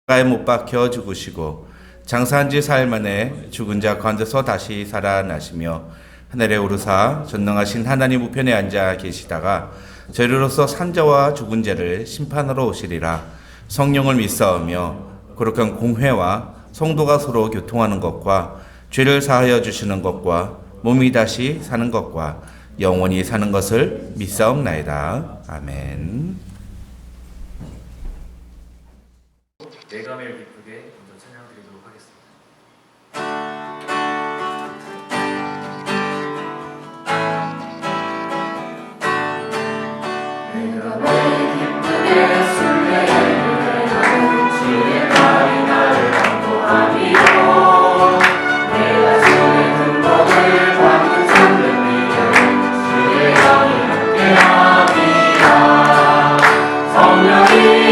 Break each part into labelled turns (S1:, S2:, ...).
S1: 십자가에 못 박혀 죽으시고 장사한 지 사흘 만에 죽은 자 가운데서 다시 살아나시며 하늘에 오르사 전능하신 하나님 우편에 앉아 계시다가 저희로서 산자와 죽은 자를 심판하러 오시리라. 성령을 믿사오며 거룩한 공회와 성도가 서로 교통하는 것과 죄를 사하여 주시는 것과 몸이 다시 사는 것과 영원히 사는 것을 믿사옵나이다. 아멘.
S2: 내감을 기쁘게 먼저 찬양드리도록 하겠습니다.
S3: 함께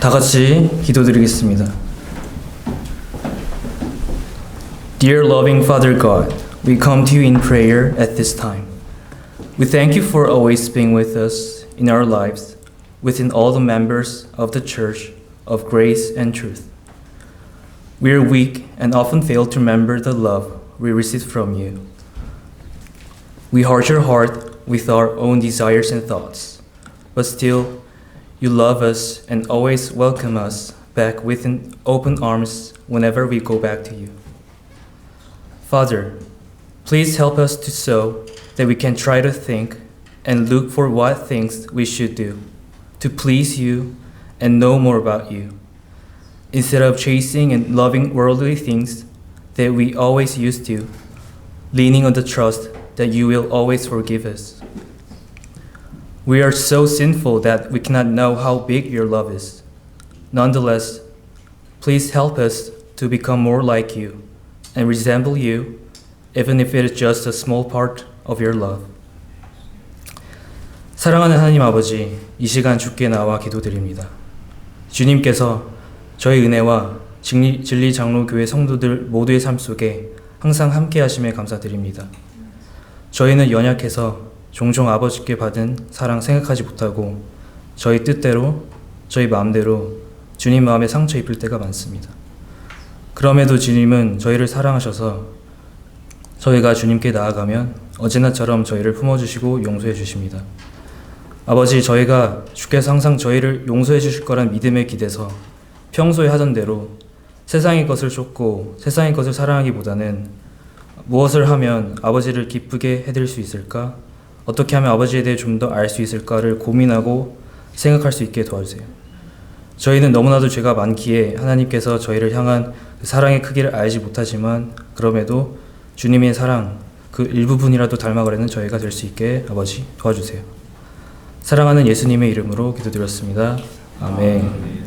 S3: 다 같이 기도드리겠습니다. Dear loving Father God, we come to you in prayer at this time. We thank you for always being with us in our lives, within all the members of the Church of Grace and Truth. We are weak and often fail to remember the love we receive from you. We hurt your heart with our own desires and thoughts, but still, you love us and always welcome us back within open arms whenever we go back to you. Father, please help us to so that we can try to think and look for what things we should do to please you and know more about you, instead of chasing and loving worldly things that we always used to, leaning on the trust that you will always forgive us. We are so sinful that we cannot know how big your love is. Nonetheless, please help us to become more like you and resemble you, even if it is just a small part of your love. 사랑하는 하나님 아버지, 이 시간 주께 나와 기도드립니다. 주님께서 저희 은혜와 진리 장로교회 성도들 모두의 삶 속에 항상 함께 하심에 감사드립니다. 저희는 연약해서 종종 아버지께 받은 사랑 생각하지 못하고 저희 뜻대로, 저희 마음대로 주님 마음에 상처 입을 때가 많습니다. 그럼에도 주님은 저희를 사랑하셔서 저희가 주님께 나아가면 어제나처럼 저희를 품어주시고 용서해 주십니다. 아버지, 저희가 주께서 항상 저희를 용서해 주실 거란 믿음에 기대서 평소에 하던 대로 세상의 것을 쫓고 세상의 것을 사랑하기보다는 무엇을 하면 아버지를 기쁘게 해드릴 수 있을까? 어떻게 하면 아버지에 대해 좀 더 알 수 있을까를 고민하고 생각할 수 있게 도와주세요. 저희는 너무나도 죄가 많기에 하나님께서 저희를 향한 그 사랑의 크기를 알지 못하지만 그럼에도 주님의 사랑 그 일부분이라도 닮아가려는 저희가 될 수 있게 아버지 도와주세요. 사랑하는 예수님의 이름으로 기도드렸습니다. 아멘.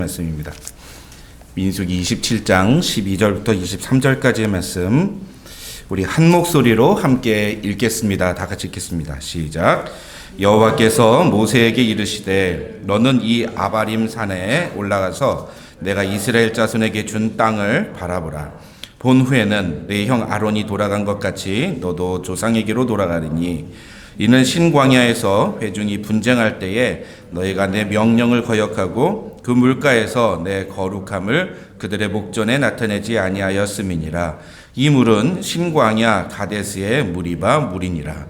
S1: 말씀입니다. 민수기 27장 12절부터 23절까지의 말씀 우리 한 목소리로 함께 읽겠습니다. 다 같이 읽겠습니다. 시작. 여호와께서 모세에게 이르시되 너는 이 아바림 산에 올라가서 내가 이스라엘 자손에게 준 땅을 바라보라. 본 후에는 내 형 아론이 돌아간 것 같이 너도 조상에게로 돌아가리니 이는 신광야에서 회중이 분쟁할 때에 너희가 내 명령을 거역하고 그 물가에서 내 거룩함을 그들의 목전에 나타내지 아니하였음이니라. 이 물은 신광야 가데스의 무리바 물이니라.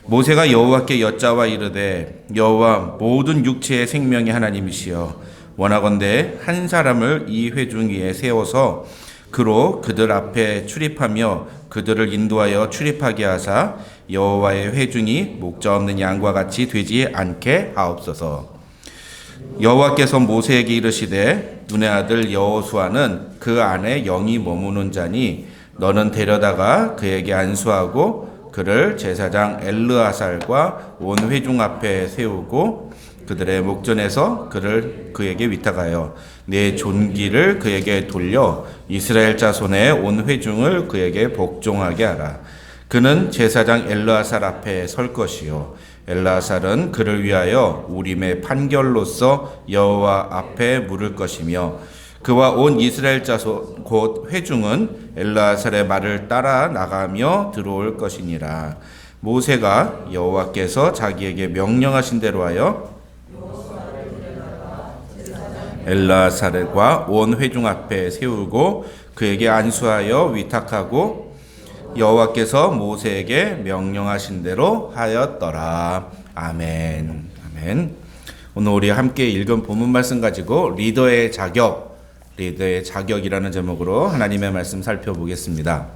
S1: 모세가 여호와께 여짜와 이르되 여호와 모든 육체의 생명의 하나님이시여 원하건대 한 사람을 이 회중 위에 세워서 그로 그들 앞에 출입하며 그들을 인도하여 출입하게 하사 여호와의 회중이 목자 없는 양과 같이 되지 않게 하옵소서. 여호와께서 모세에게 이르시되 눈의 아들 여호수아는 그 안에 영이 머무는 자니 너는 데려다가 그에게 안수하고 그를 제사장 엘르아살과 온 회중 앞에 세우고 그들의 목전에서 그에게 위탁하여 내 존귀를 그에게 돌려 이스라엘 자손의 온 회중을 그에게 복종하게 하라. 그는 제사장 엘르아살 앞에 설 것이요 엘르아살은 그를 위하여 우림의 판결로서 여호와 앞에 물을 것이며 그와 온 이스라엘 자손 곧 회중은 엘르아살의 말을 따라 나가며 들어올 것이니라. 모세가 여호와께서 자기에게 명령하신 대로 하여 엘르아살과 온 회중 앞에 세우고 그에게 안수하여 위탁하고 여호와께서 모세에게 명령하신 대로 하였더라. 아멘. 아멘. 오늘 우리 함께 읽은 본문 말씀 가지고 리더의 자격이라는 제목으로 하나님의 말씀 살펴보겠습니다.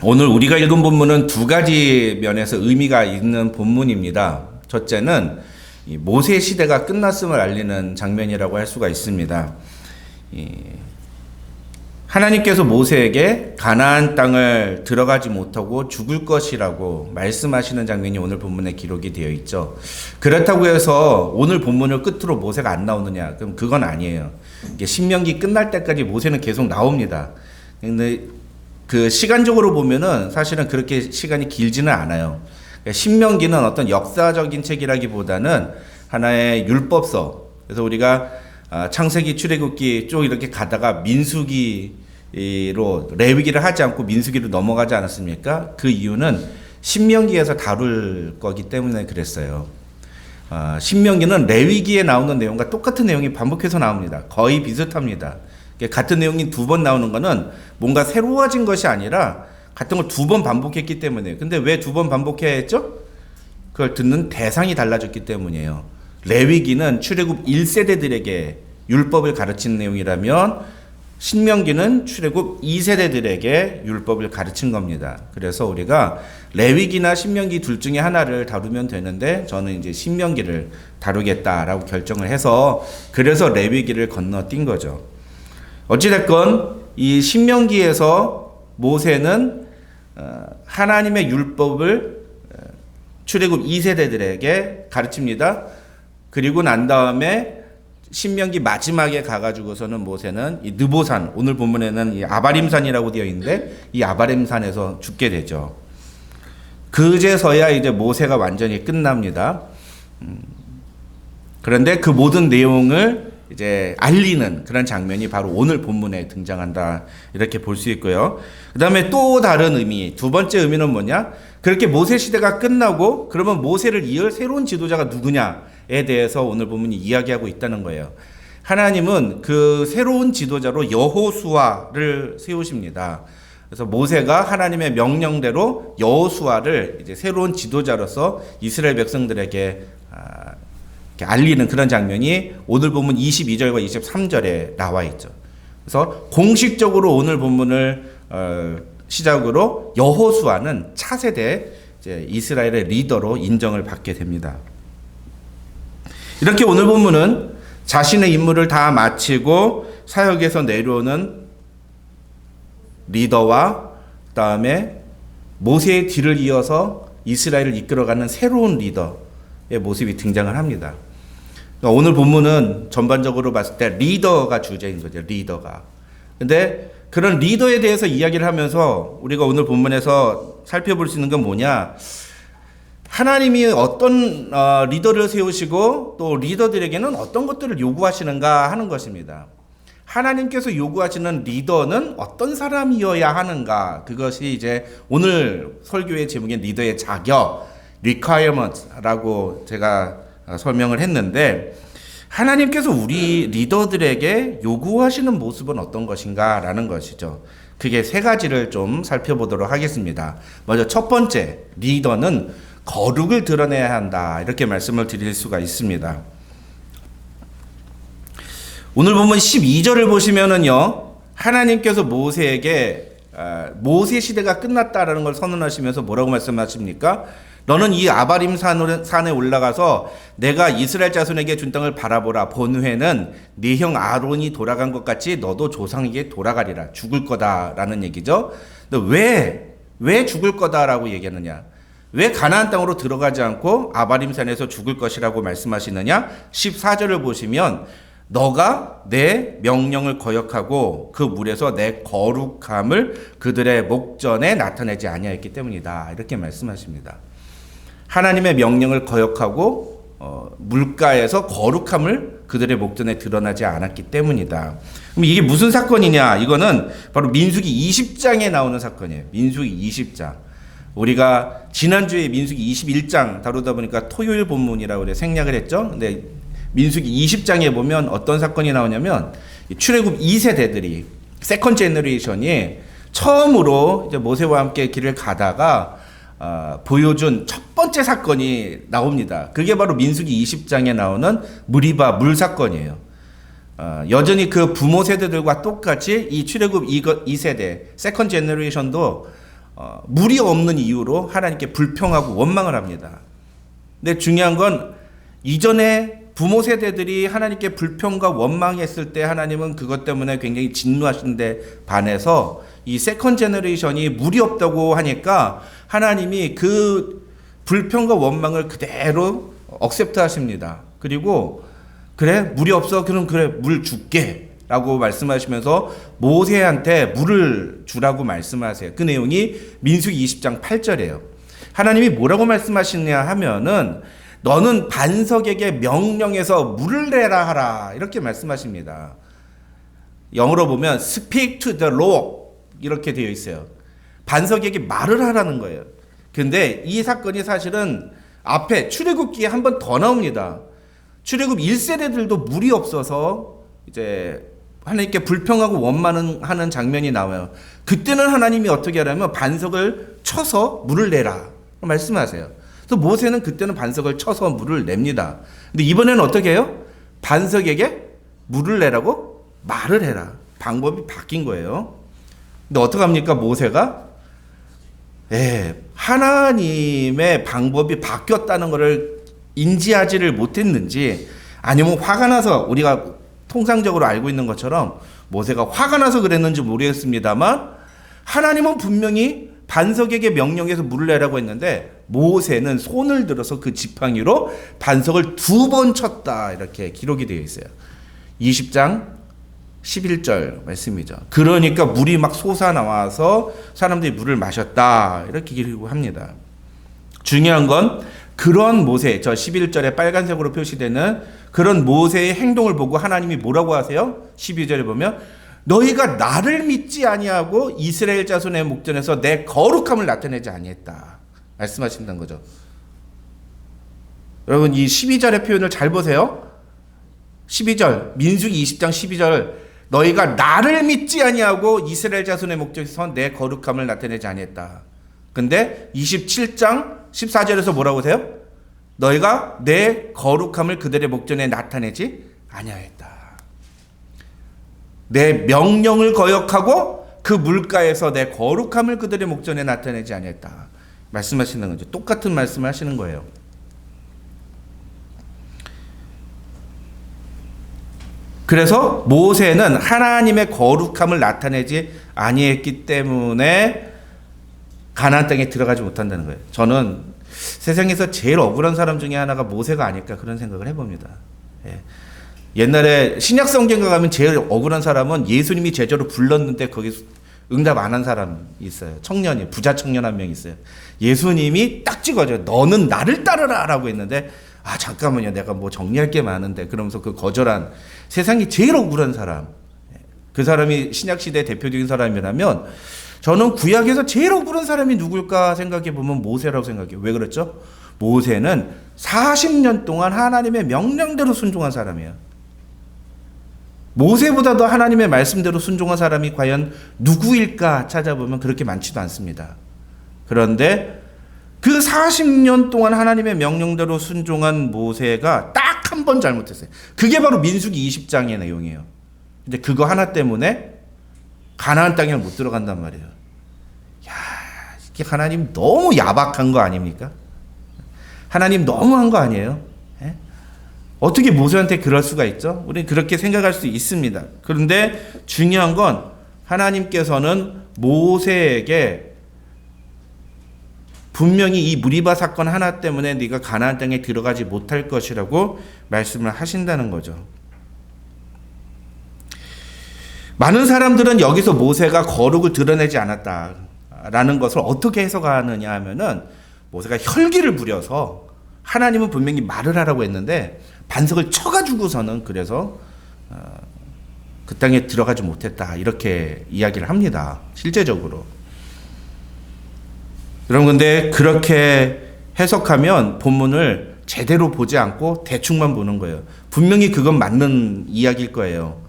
S1: 오늘 우리가 읽은 본문은 두 가지 면에서 의미가 있는 본문입니다. 첫째는 모세 시대가 끝났음을 알리는 장면이라고 할 수가 있습니다. 하나님께서 모세에게 가나안 땅을 들어가지 못하고 죽을 것이라고 말씀하시는 장면이 오늘 본문에 기록이 되어 있죠. 그렇다고 해서 오늘 본문을 끝으로 모세가 안 나오느냐? 그럼 그건 아니에요. 이게 신명기 끝날 때까지 모세는 계속 나옵니다. 근데 그 시간적으로 보면은 사실은 그렇게 시간이 길지는 않아요. 신명기는 어떤 역사적인 책이라기보다는 하나의 율법서. 그래서 우리가 창세기, 출애굽기 쭉 이렇게 가다가 민수기로 레위기를 하지 않고 민수기로 넘어가지 않았습니까? 그 이유는 신명기에서 다룰 거기 때문에 그랬어요. 신명기는 레위기에 나오는 내용과 똑같은 내용이 반복해서 나옵니다. 거의 비슷합니다. 같은 내용이 두 번 나오는 거는 뭔가 새로워진 것이 아니라 같은 걸 두 번 반복했기 때문이에요. 근데 왜 두 번 반복해야 했죠? 그걸 듣는 대상이 달라졌기 때문이에요. 레위기는 출애굽 1세대들에게 율법을 가르치는 내용이라면 신명기는 출애굽 2세대들에게 율법을 가르친 겁니다. 그래서 우리가 레위기나 신명기 둘 중에 하나를 다루면 되는데 저는 이제 신명기를 다루겠다라고 결정을 해서 그래서 레위기를 건너뛴 거죠. 어찌됐건 이 신명기에서 모세는 하나님의 율법을 출애굽 2세대들에게 가르칩니다. 그리고 난 다음에 신명기 마지막에 가가지고서는 모세는 이 느보산, 오늘 본문에는 이 아바림산이라고 되어 있는데 이 아바림산에서 죽게 되죠. 그제서야 이제 모세가 완전히 끝납니다. 그런데 그 모든 내용을 이제 알리는 그런 장면이 바로 오늘 본문에 등장한다 이렇게 볼 수 있고요. 그 다음에 또 다른 의미, 두 번째 의미는 뭐냐? 그렇게 모세 시대가 끝나고 그러면 모세를 이을 새로운 지도자가 누구냐에 대해서 오늘 본문이 이야기하고 있다는 거예요. 하나님은 그 새로운 지도자로 여호수아를 세우십니다. 그래서 모세가 하나님의 명령대로 여호수아를 이제 새로운 지도자로서 이스라엘 백성들에게 이렇게 알리는 그런 장면이 오늘 본문 22절과 23절에 나와 있죠. 그래서 공식적으로 오늘 본문을 시작으로 여호수아는 차세대 이제 이스라엘의 리더로 인정을 받게 됩니다. 이렇게 오늘 본문은 자신의 임무를 다 마치고 사역에서 내려오는 리더와 그다음에 모세의 뒤를 이어서 이스라엘을 이끌어가는 새로운 리더의 모습이 등장을 합니다. 그러니까 오늘 본문은 전반적으로 봤을 때 리더가 주제인 거죠. 리더가. 근데 그런 리더에 대해서 이야기를 하면서 우리가 오늘 본문에서 살펴볼 수 있는 건 뭐냐? 하나님이 어떤 리더를 세우시고 또 리더들에게는 어떤 것들을 요구하시는가 하는 것입니다. 하나님께서 요구하시는 리더는 어떤 사람이어야 하는가? 그것이 이제 오늘 설교의 제목인 리더의 자격, requirement라고 제가 설명을 했는데 하나님께서 우리 리더들에게 요구하시는 모습은 어떤 것인가 라는 것이죠. 그게 세 가지를 좀 살펴보도록 하겠습니다. 먼저 첫 번째, 리더는 거룩을 드러내야 한다. 이렇게 말씀을 드릴 수가 있습니다. 오늘 보면 12절을 보시면은요, 하나님께서 모세에게 모세 시대가 끝났다라는 걸 선언하시면서 뭐라고 말씀하십니까? 너는 이 아바림 산에 올라가서 내가 이스라엘 자손에게 준 땅을 바라보라. 본회는 네 형 아론이 돌아간 것 같이 너도 조상에게 돌아가리라. 죽을 거다라는 얘기죠. 근데 왜 죽을 거다라고 얘기하느냐? 왜 가나안 땅으로 들어가지 않고 아바림 산에서 죽을 것이라고 말씀하시느냐? 14절을 보시면 너가 내 명령을 거역하고 그 물에서 내 거룩함을 그들의 목전에 나타내지 아니하였기 때문이다. 이렇게 말씀하십니다. 하나님의 명령을 거역하고 물가에서 거룩함을 그들의 목전에 드러나지 않았기 때문이다. 그럼 이게 무슨 사건이냐? 이거는 바로 민수기 20장에 나오는 사건이에요. 민수기 20장. 우리가 지난주에 민수기 21장 다루다 보니까 토요일 본문이라고 그래 생략을 했죠. 근데 민수기 20장에 보면 어떤 사건이 나오냐면 출애굽 2세대들이 세컨 제너레이션이 처음으로 이제 모세와 함께 길을 가다가 보여준 첫 번째 사건이 나옵니다. 그게 바로 민수기 20장에 나오는 무리바 물 사건이에요. 여전히 그 부모 세대들과 똑같이 이 출애굽 2세대 세컨 제너레이션도 물이 없는 이유로 하나님께 불평하고 원망을 합니다. 근데 중요한 건 이전에 부모 세대들이 하나님께 불평과 원망했을 때 하나님은 그것 때문에 굉장히 진노하시는데 반해서 이 세컨 제너레이션이 물이 없다고 하니까 하나님이 그 불평과 원망을 그대로 억셉트 하십니다. 그리고 그래 물이 없어 그럼 그래 물 줄게 라고 말씀하시면서 모세한테 물을 주라고 말씀하세요. 그 내용이 민수기 20장 8절이에요. 하나님이 뭐라고 말씀하시냐 하면은 너는 반석에게 명령해서 물을 내라 하라 이렇게 말씀하십니다. 영어로 보면 speak to the rock 이렇게 되어 있어요. 반석에게 말을 하라는 거예요. 근데 이 사건이 사실은 앞에 출애굽기에 한 번 더 나옵니다. 출애굽 1세대들도 물이 없어서 이제 하나님께 불평하고 원망하는 장면이 나와요. 그때는 하나님이 어떻게 하냐면 반석을 쳐서 물을 내라 말씀하세요. 그래서 모세는 그때는 반석을 쳐서 물을 냅니다. 근데 이번에는 어떻게 해요? 반석에게 물을 내라고 말을 해라. 방법이 바뀐 거예요. 근데 어떡합니까? 모세가 하나님의 방법이 바뀌었다는 것을 인지하지를 못했는지 아니면 화가 나서 우리가 통상적으로 알고 있는 것처럼 모세가 화가 나서 그랬는지 모르겠습니다만 하나님은 분명히 반석에게 명령해서 물을 내라고 했는데 모세는 손을 들어서 그 지팡이로 반석을 2번 쳤다 이렇게 기록이 되어 있어요. 20장 11절 말씀이죠. 그러니까 물이 막 솟아나와서 사람들이 물을 마셨다 이렇게 기록합니다. 중요한 건 그런 모세, 저 11절에 빨간색으로 표시되는 그런 모세의 행동을 보고 하나님이 뭐라고 하세요? 12절에 보면 너희가 나를 믿지 아니하고 이스라엘 자손의 목전에서 내 거룩함을 나타내지 아니했다 말씀하신다는 거죠. 여러분 이 12절의 표현을 잘 보세요. 12절 민수기 20장 12절 너희가 나를 믿지 아니하고 이스라엘 자손의 목전에서 내 거룩함을 나타내지 아니했다. 근데 27장 14절에서 뭐라고 하세요? 너희가 내 거룩함을 그들의 목전에 나타내지 아니하였다. 내 명령을 거역하고 그 물가에서 내 거룩함을 그들의 목전에 나타내지 아니했다. 말씀하시는 거죠. 똑같은 말씀을 하시는 거예요. 그래서 모세는 하나님의 거룩함을 나타내지 아니했기 때문에 가나안 땅에 들어가지 못한다는 거예요. 저는 세상에서 제일 억울한 사람 중에 하나가 모세가 아닐까 그런 생각을 해봅니다. 옛날에 신약 성경가 가면 제일 억울한 사람은 예수님이 제자로 불렀는데 거기 응답 안 한 사람이 있어요. 청년이 부자 청년 한 명 있어요. 예수님이 딱 찍어줘요. 너는 나를 따르라 라고 했는데 아 잠깐만요 내가 뭐 정리할 게 많은데 그러면서 그 거절한 세상이 제일 억울한 사람, 그 사람이 신약시대 대표적인 사람이라면 저는 구약에서 제일 억울한 사람이 누굴까 생각해 보면 모세라고 생각해요. 왜 그렇죠? 모세는 40년 동안 하나님의 명령대로 순종한 사람이에요. 모세보다도 하나님의 말씀대로 순종한 사람이 과연 누구일까 찾아보면 그렇게 많지도 않습니다. 그런데 그 40년 동안 하나님의 명령대로 순종한 모세가 딱 한 번 잘못했어요. 그게 바로 민수기 20장의 내용이에요. 근데 그거 하나 때문에 가나안 땅에 못 들어간단 말이에요. 야, 이게 하나님 너무 야박한 거 아닙니까? 하나님 너무한 거 아니에요? 예? 어떻게 모세한테 그럴 수가 있죠? 우리는 그렇게 생각할 수 있습니다. 그런데 중요한 건 하나님께서는 모세에게 분명히 이 무리바 사건 하나 때문에 네가 가나안 땅에 들어가지 못할 것이라고 말씀을 하신다는 거죠. 많은 사람들은 여기서 모세가 거룩을 드러내지 않았다라는 것을 어떻게 해석하느냐 하면은 모세가 혈기를 부려서 하나님은 분명히 말을 하라고 했는데 반석을 쳐가지고서는 그래서 그 땅에 들어가지 못했다 이렇게 이야기를 합니다. 실제적으로. 여러분 근데 그렇게 해석하면 본문을 제대로 보지 않고 대충만 보는 거예요. 분명히 그건 맞는 이야기일 거예요.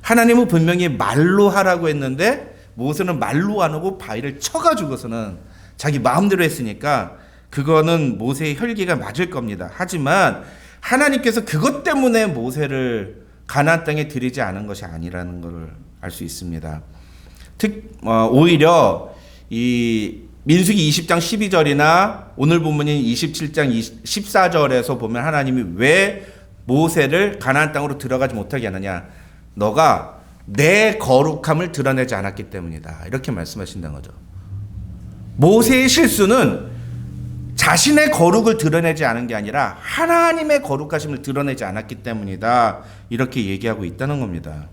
S1: 하나님은 분명히 말로 하라고 했는데 모세는 말로 안 하고 바위를 쳐가지고서는 자기 마음대로 했으니까 그거는 모세의 혈기가 맞을 겁니다. 하지만 하나님께서 그것 때문에 모세를 가나안 땅에 들이지 않은 것이 아니라는 걸 알 수 있습니다. 오히려 이 민수기 20장 12절이나 오늘 본문인 27장 14절에서 보면 하나님이 왜 모세를 가나안 땅으로 들어가지 못하게 하느냐? 너가 내 거룩함을 드러내지 않았기 때문이다. 이렇게 말씀하신다는 거죠. 모세의 실수는 자신의 거룩을 드러내지 않은 게 아니라 하나님의 거룩하심을 드러내지 않았기 때문이다. 이렇게 얘기하고 있다는 겁니다.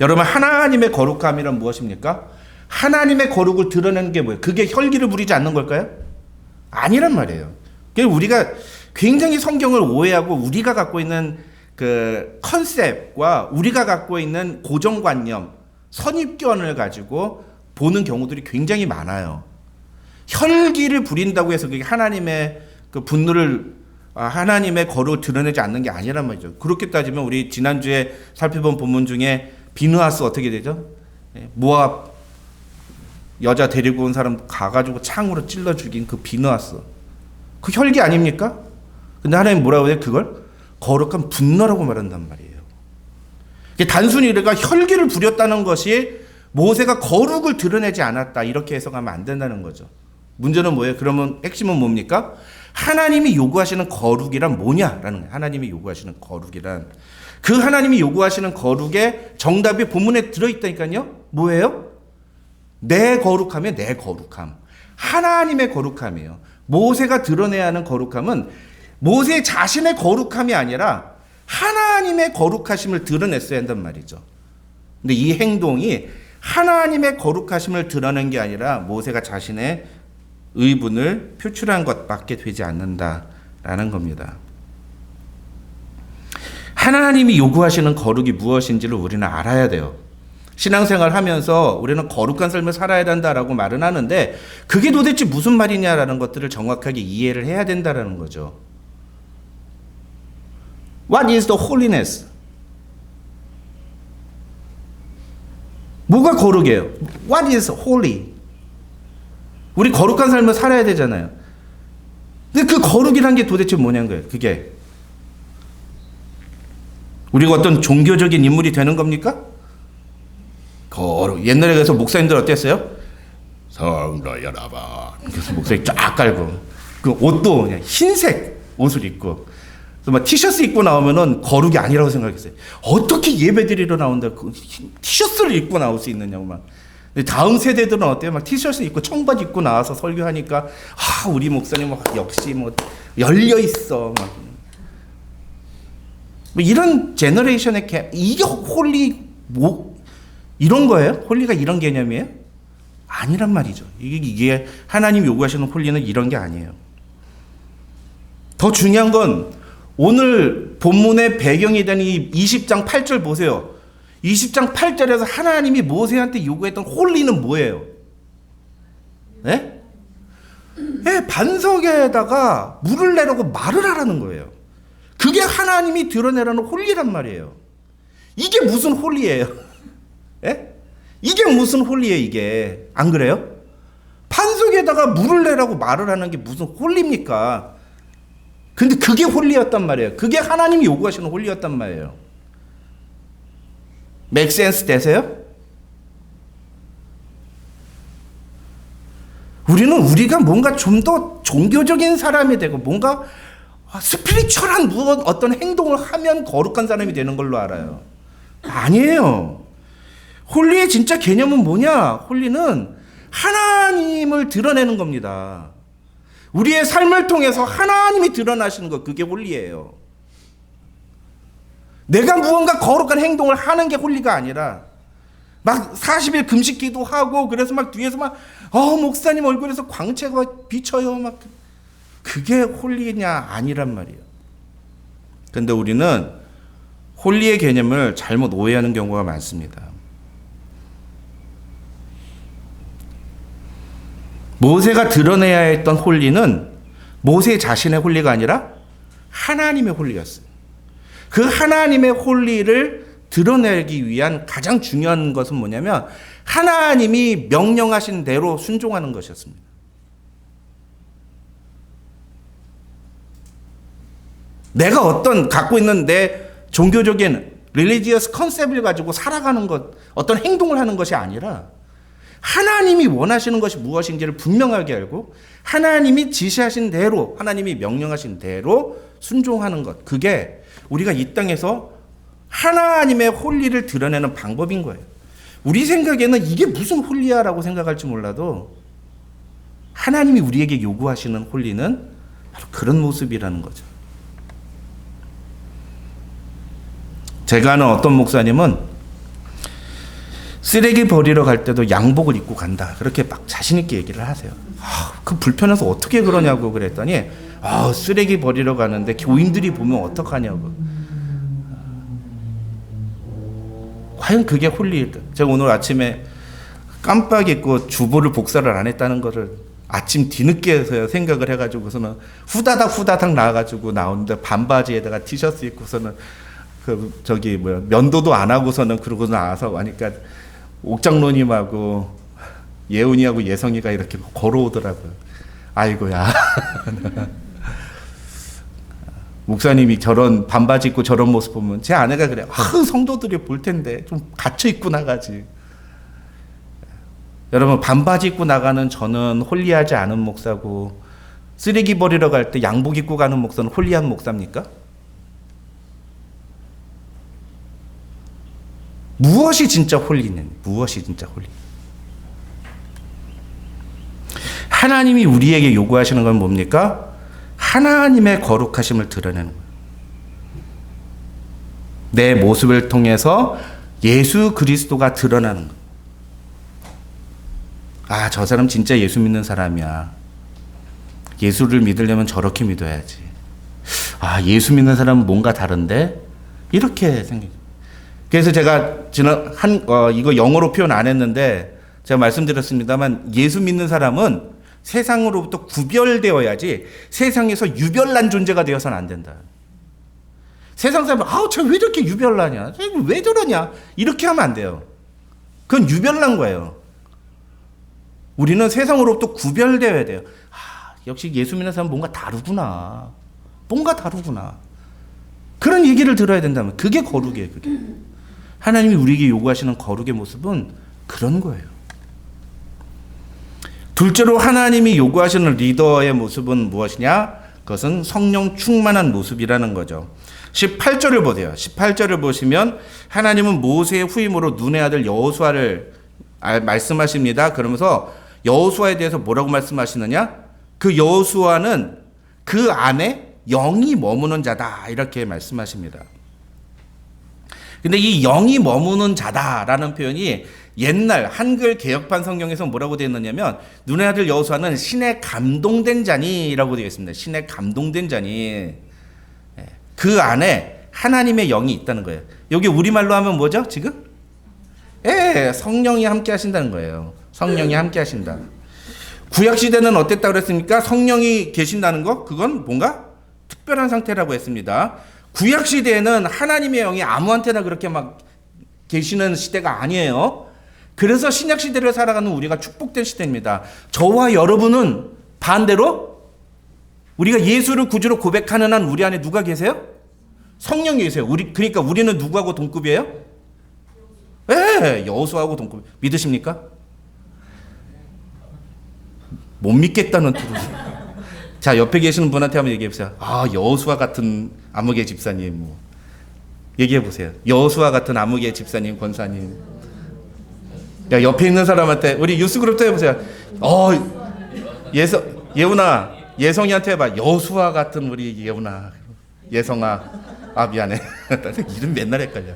S1: 여러분, 하나님의 거룩함이란 무엇입니까? 하나님의 거룩을 드러내는 게 뭐예요? 그게 혈기를 부리지 않는 걸까요? 아니란 말이에요. 우리가 굉장히 성경을 오해하고 우리가 갖고 있는 그 컨셉과 우리가 갖고 있는 고정관념, 선입견을 가지고 보는 경우들이 굉장히 많아요. 혈기를 부린다고 해서 그게 하나님의 그 분노를, 하나님의 거룩을 드러내지 않는 게 아니란 말이죠. 그렇게 따지면 우리 지난주에 살펴본 본문 중에 비느하스 어떻게 되죠? 모압 여자 데리고 온 사람 가가지고 창으로 찔러 죽인 그 비느하스, 그 혈기 아닙니까? 근데 하나님 뭐라고 해요? 그걸 거룩한 분노라고 말한단 말이에요. 단순히 우리가 혈기를 부렸다는 것이 모세가 거룩을 드러내지 않았다, 이렇게 해석하면 안 된다는 거죠. 문제는 뭐예요? 그러면 핵심은 뭡니까? 하나님이 요구하시는 거룩이란 뭐냐라는 거예요. 하나님이 요구하시는 거룩이란, 그 하나님이 요구하시는 거룩의 정답이 본문에 들어있다니까요. 뭐예요? 내 거룩함이에요. 내 거룩함. 하나님의 거룩함이에요. 모세가 드러내야 하는 거룩함은 모세 자신의 거룩함이 아니라 하나님의 거룩하심을 드러냈어야 한단 말이죠. 근데 이 행동이 하나님의 거룩하심을 드러낸 게 아니라 모세가 자신의 의분을 표출한 것밖에 되지 않는다라는 겁니다. 하나님이 요구하시는 거룩이 무엇인지를 우리는 알아야 돼요. 신앙생활 하면서 우리는 거룩한 삶을 살아야 된다라고 말은 하는데 그게 도대체 무슨 말이냐라는 것들을 정확하게 이해를 해야 된다라는 거죠. What is the holiness? 뭐가 거룩이에요? What is holy? 우리 거룩한 삶을 살아야 되잖아요. 근데 그 거룩이란 게 도대체 뭐냐는 거예요. 그게 우리가 어떤 종교적인 인물이 되는 겁니까? 거룩. 옛날에 그래서 목사님들 어땠어요? 성도 여러분. 그래서 목사님 쫙 깔고 그 옷도 그냥 흰색 옷을 입고 막 티셔츠 입고 나오면은 거룩이 아니라고 생각했어요. 어떻게 예배드리러 나온다 그 티셔츠를 입고 나올 수 있느냐고 막. 다음 세대들은 어때요? 막 티셔츠 입고 청바지 입고 나와서 설교하니까 우리 목사님 역시 열려 있어 막. 이런 제너레이션의 이게 홀리 이런 거예요? 홀리가 이런 개념이에요? 아니란 말이죠. 이게 하나님 요구하시는 홀리는 이런 게 아니에요. 더 중요한 건 오늘 본문의 배경이 된 이 20장 8절 보세요. 20장 8절에서 하나님이 모세한테 요구했던 홀리는 뭐예요? 네? 네, 반석에다가 물을 내라고 말을 하라는 거예요. 그게 하나님이 드러내라는 홀리란 말이에요. 이게 무슨 홀리예요? 예? 이게 무슨 홀리예요, 이게? 안 그래요? 반석에다가 물을 내라고 말을 하는 게 무슨 홀리입니까? 근데 그게 홀리였단 말이에요. 그게 하나님이 요구하시는 홀리였단 말이에요. make sense 되세요? 우리가 뭔가 좀 더 종교적인 사람이 되고 뭔가 스피리추얼한 어떤 행동을 하면 거룩한 사람이 되는 걸로 알아요. 아니에요. 홀리의 진짜 개념은 뭐냐? 홀리는 하나님을 드러내는 겁니다. 우리의 삶을 통해서 하나님이 드러나시는 것, 그게 홀리예요. 내가 무언가 거룩한 행동을 하는 게 홀리가 아니라 막 40일 금식 기도하고 그래서 막 뒤에서 막 목사님 얼굴에서 광채가 비쳐요 막 그게 홀리냐? 아니란 말이에요. 근데 우리는 홀리의 개념을 잘못 오해하는 경우가 많습니다. 모세가 드러내야 했던 홀리는 모세 자신의 홀리가 아니라 하나님의 홀리였어요. 그 하나님의 홀리를 드러내기 위한 가장 중요한 것은 뭐냐면 하나님이 명령하신 대로 순종하는 것이었습니다. 내가 어떤 갖고 있는 내 종교적인 religious 컨셉을 가지고 살아가는 것, 어떤 행동을 하는 것이 아니라 하나님이 원하시는 것이 무엇인지를 분명하게 알고 하나님이 지시하신 대로, 하나님이 명령하신 대로 순종하는 것. 그게 우리가 이 땅에서 하나님의 홀리를 드러내는 방법인 거예요. 우리 생각에는 이게 무슨 홀리야라고 생각할지 몰라도 하나님이 우리에게 요구하시는 홀리는 바로 그런 모습이라는 거죠. 제가 아는 어떤 목사님은 쓰레기 버리러 갈 때도 양복을 입고 간다. 그렇게 막 자신 있게 얘기를 하세요. 그 불편해서 어떻게 그러냐고 그랬더니 쓰레기 버리러 가는데 교인들이 보면 어떡하냐고. 과연 그게 홀리일까? 제가 오늘 아침에 깜빡 잊고 주보를 복사를 안 했다는 거를 아침 뒤늦게서야 생각을 해가지고서는 후다닥 나와가지고 나오는데 반바지에다가 티셔츠 입고서는 면도도 안 하고서는 그러고 나와서 하니까 옥장로님하고 예훈이하고 예성이가 이렇게 걸어오더라고요. 아이고야. 목사님이 저런 반바지 입고 저런 모습 보면 제 아내가 그래요. 성도들이 볼 텐데 좀 갇혀 입고 나가지. 여러분, 반바지 입고 나가는 저는 홀리하지 않은 목사고 쓰레기 버리러 갈 때 양복 입고 가는 목사는 홀리한 목사입니까? 무엇이 진짜 홀리는? 무엇이 진짜 홀리? 하나님이 우리에게 요구하시는 건 뭡니까? 하나님의 거룩하심을 드러내는 거예요. 내 모습을 통해서 예수 그리스도가 드러나는 거예요. 저 사람 진짜 예수 믿는 사람이야. 예수를 믿으려면 저렇게 믿어야지. 예수 믿는 사람은 뭔가 다른데? 이렇게 생각해요. 그래서 제가 이거 영어로 표현 안 했는데 제가 말씀드렸습니다만 예수 믿는 사람은 세상으로부터 구별되어야지 세상에서 유별난 존재가 되어서는 안 된다. 세상 사람은 쟤 왜 저렇게 유별나냐? 왜 저러냐? 이렇게 하면 안 돼요. 그건 유별난 거예요. 우리는 세상으로부터 구별되어야 돼요. 역시 예수 믿는 사람은 뭔가 다르구나. 그런 얘기를 들어야 된다면 그게 거룩이에요. 그게. 하나님이 우리에게 요구하시는 거룩의 모습은 그런 거예요. 둘째로 하나님이 요구하시는 리더의 모습은 무엇이냐? 그것은 성령 충만한 모습이라는 거죠. 18절을 보세요. 18절을 보시면 하나님은 모세의 후임으로 눈의 아들 여호수아를 말씀하십니다. 그러면서 여호수아에 대해서 뭐라고 말씀하시느냐? 그 여호수아는 그 안에 영이 머무는 자다, 이렇게 말씀하십니다. 근데 이 영이 머무는 자다라는 표현이 옛날 한글 개역판 성경에서 뭐라고 되어 있느냐면 눈의 아들 여호수아는 신에 감동된 자니라고 되어 있습니다. 신에 감동된 자니. 그 안에 하나님의 영이 있다는 거예요. 여기 우리말로 하면 뭐죠 지금? 성령이 함께 하신다는 거예요. 성령이 함께 하신다. 구약시대는 어땠다고 그랬습니까? 성령이 계신다는 거, 그건 뭔가 특별한 상태라고 했습니다. 구약시대에는 하나님의 영이 아무한테나 그렇게 막 계시는 시대가 아니에요. 그래서 신약시대를 살아가는 우리가 축복된 시대입니다. 저와 여러분은 반대로 우리가 예수를 구주로 고백하는 한 우리 안에 누가 계세요? 성령이 계세요. 그러니까 우리는 누구하고 동급이에요? 여호수아하고 동급. 믿으십니까? 못 믿겠다는 뜻으로. 자, 옆에 계시는 분한테 한번 얘기해 보세요. 여호수아 같은 아무개 집사님, 얘기해 보세요. 여호수아 같은 아무개 집사님, 권사님. 옆에 있는 사람한테, 우리 유스그룹도 해보세요. 예훈아, 예성이한테 해봐. 여호수아 같은 우리 예훈아, 예성아. 미안해. 이름 맨날 헷갈려.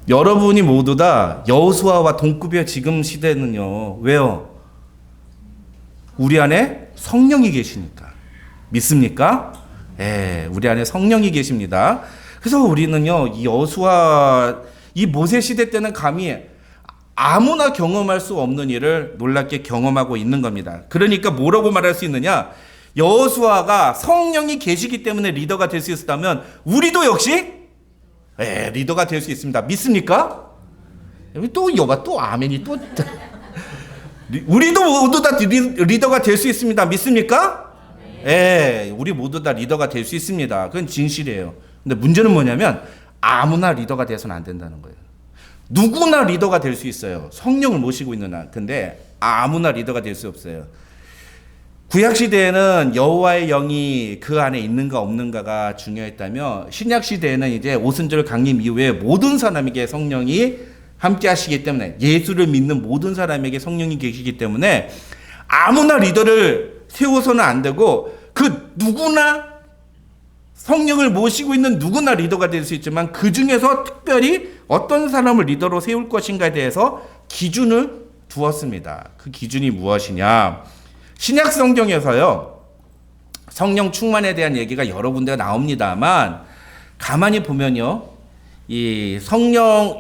S1: 여러분이 모두 다 여호수아와 동급이에요. 지금 시대는요. 왜요? 우리 안에 성령이 계시니까. 믿습니까? 우리 안에 성령이 계십니다. 그래서 우리는요, 이 여호수아, 이 모세 시대 때는 감히 아무나 경험할 수 없는 일을 놀랍게 경험하고 있는 겁니다. 그러니까 뭐라고 말할 수 있느냐? 여호수아가 성령이 계시기 때문에 리더가 될 수 있었다면 우리도 역시 리더가 될 수 있습니다. 믿습니까? 또 아멘이 또 우리도 모두 다 리더가 될 수 있습니다. 믿습니까? 우리 모두 다 리더가 될 수 있습니다. 그건 진실이에요. 근데 문제는 뭐냐면 아무나 리더가 되어서는 안 된다는 거예요. 누구나 리더가 될 수 있어요. 성령을 모시고 있는 한. 근데 아무나 리더가 될 수 없어요. 구약 시대에는 여호와의 영이 그 안에 있는가 없는가가 중요했다며, 신약 시대에는 이제 오순절 강림 이후에 모든 사람에게 성령이 함께 하시기 때문에, 예수를 믿는 모든 사람에게 성령이 계시기 때문에 아무나 리더를 세워서는 안 되고, 그 누구나 성령을 모시고 있는 누구나 리더가 될 수 있지만, 그 중에서 특별히 어떤 사람을 리더로 세울 것인가에 대해서 기준을 두었습니다. 그 기준이 무엇이냐? 신약 성경에서요, 성령 충만에 대한 얘기가 여러 군데가 나옵니다만, 가만히 보면요, 이 성령,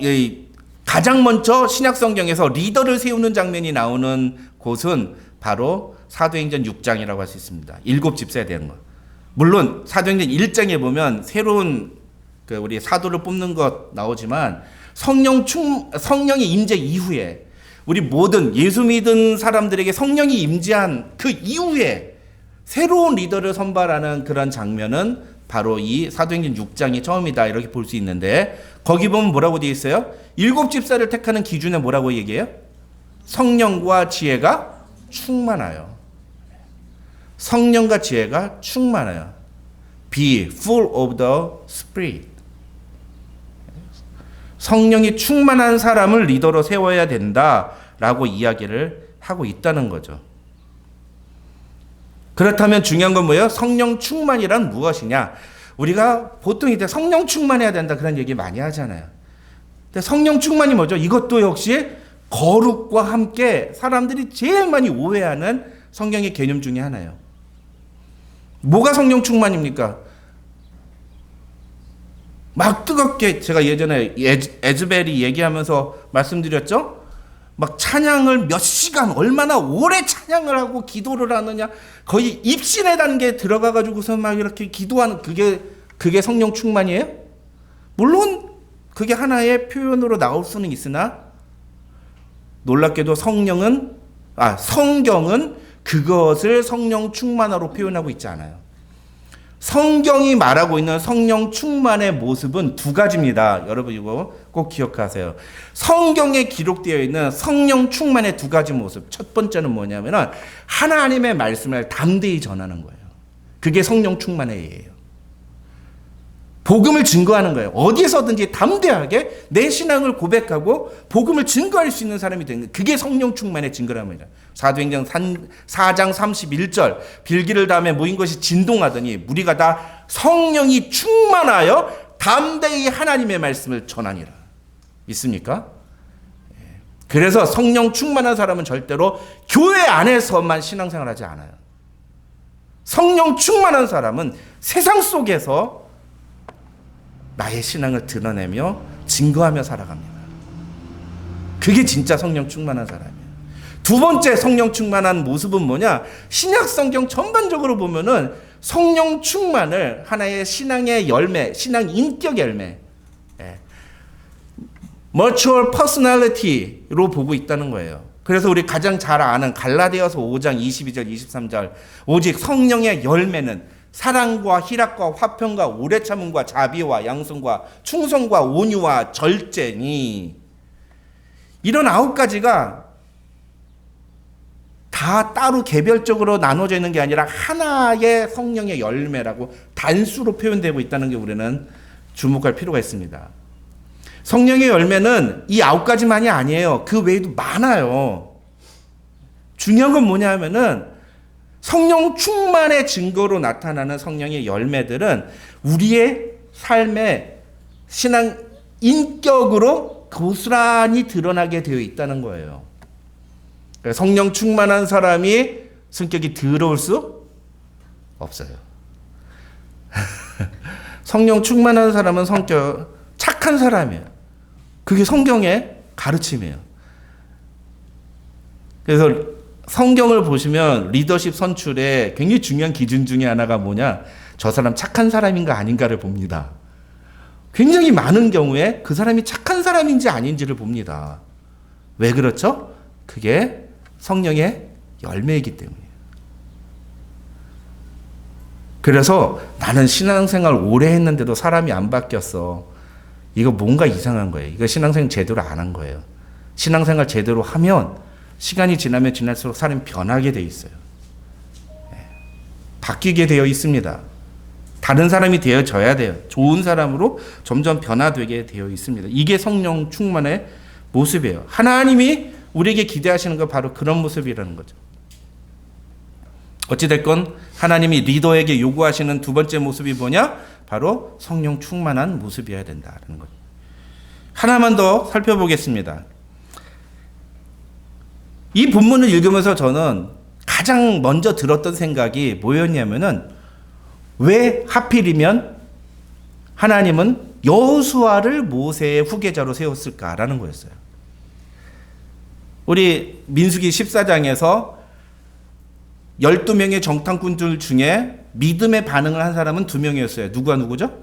S1: 가장 먼저 신약 성경에서 리더를 세우는 장면이 나오는 곳은 바로 사도행전 6장이라고 할 수 있습니다. 7 집사에 대한 것. 물론 사도행전 1장에 보면 새로운 우리 사도를 뽑는 것 나오지만, 성령의 임재 이후에 우리 모든 예수 믿은 사람들에게 성령이 임재한 그 이후에 새로운 리더를 선발하는 그런 장면은 바로 이 사도행전 6장이 처음이다, 이렇게 볼 수 있는데, 거기 보면 뭐라고 되어 있어요? 7 집사를 택하는 기준에 뭐라고 얘기해요? 성령과 지혜가 충만하여. 성령과 지혜가 충만하여. Be full of the Spirit. 성령이 충만한 사람을 리더로 세워야 된다라고 이야기를 하고 있다는 거죠. 그렇다면 중요한 건 뭐예요? 성령 충만이란 무엇이냐? 우리가 보통 이제 성령 충만해야 된다, 그런 얘기 많이 하잖아요. 근데 성령 충만이 뭐죠? 이것도 역시 거룩과 함께 사람들이 제일 많이 오해하는 성경의 개념 중에 하나예요. 뭐가 성령 충만입니까? 막 뜨겁게, 제가 예전에 에즈벨이 얘기하면서 말씀드렸죠? 막 찬양을 몇 시간, 얼마나 오래 찬양을 하고 기도를 하느냐, 거의 입신의 단계에 들어가가지고서 막 이렇게 기도하는, 그게 성령 충만이에요? 물론 그게 하나의 표현으로 나올 수는 있으나, 놀랍게도 성경은 그것을 성령 충만화로 표현하고 있지 않아요. 성경이 말하고 있는 성령 충만의 모습은 두 가지입니다. 여러분 이거 꼭 기억하세요. 성경에 기록되어 있는 성령 충만의 두 가지 모습. 첫 번째는 뭐냐면 하나님의 말씀을 담대히 전하는 거예요. 그게 성령 충만의 예예요. 복음을 증거하는 거예요. 어디에서든지 담대하게 내 신앙을 고백하고 복음을 증거할 수 있는 사람이 되는 거예요. 그게 성령 충만의 증거랍니다. 사도행전 4장 31절, 빌기를 담에 모인 것이 진동하더니 무리가 다 성령이 충만하여 담대히 하나님의 말씀을 전하니라. 있습니까? 그래서 성령 충만한 사람은 절대로 교회 안에서만 신앙생활 하지 않아요. 성령 충만한 사람은 세상 속에서 나의 신앙을 드러내며 증거하며 살아갑니다. 그게 진짜 성령 충만한 사람이에요. 두 번째 성령 충만한 모습은 뭐냐? 신약 성경 전반적으로 보면은 성령 충만을 하나의 신앙의 열매, 신앙 인격 열매, mature personality로 보고 있다는 거예요. 그래서 우리 가장 잘 아는 갈라디아서 5장 22절 23절, 오직 성령의 열매는 사랑과 희락과 화평과 오래 참음과 자비와 양성과 충성과 온유와 절제니, 이런 9가지가 다 따로 개별적으로 나눠져 있는 게 아니라 하나의 성령의 열매라고 단수로 표현되고 있다는 게 우리는 주목할 필요가 있습니다. 성령의 열매는 이 9가지만이 아니에요. 그 외에도 많아요. 중요한 건 뭐냐 하면은 성령 충만의 증거로 나타나는 성령의 열매들은 우리의 삶의 신앙 인격으로 고스란히 드러나게 되어 있다는 거예요. 성령 충만한 사람이 성격이 더러울 수 없어요. 성령 충만한 사람은 성격 착한 사람이에요. 그게 성경의 가르침이에요. 그래서 성경을 보시면 리더십 선출에 굉장히 중요한 기준 중에 하나가 뭐냐? 저 사람 착한 사람인가 아닌가를 봅니다. 굉장히 많은 경우에 그 사람이 착한 사람인지 아닌지를 봅니다. 왜 그렇죠? 그게 성령의 열매이기 때문이에요. 그래서 나는 신앙생활 오래 했는데도 사람이 안 바뀌었어. 이거 뭔가 이상한 거예요. 이거 신앙생활 제대로 안 한 거예요. 신앙생활 제대로 하면 시간이 지나면 지날수록 사람이 변하게 돼 있어요. 바뀌게 되어 있습니다. 다른 사람이 되어져야 돼요. 좋은 사람으로 점점 변화되게 되어 있습니다. 이게 성령 충만의 모습이에요. 하나님이 우리에게 기대하시는 건 바로 그런 모습이라는 거죠. 어찌됐건 하나님이 리더에게 요구하시는 두 번째 모습이 뭐냐? 바로 성령 충만한 모습이어야 된다는 거죠. 하나만 더 살펴보겠습니다. 이 본문을 읽으면서 저는 가장 먼저 들었던 생각이 뭐였냐면은 왜 하필이면 하나님은 여호수아를 모세의 후계자로 세웠을까라는 거였어요. 우리 민수기 14장에서 12명의 정탐꾼들 중에 믿음의 반응을 한 사람은 2명이었어요. 누구죠?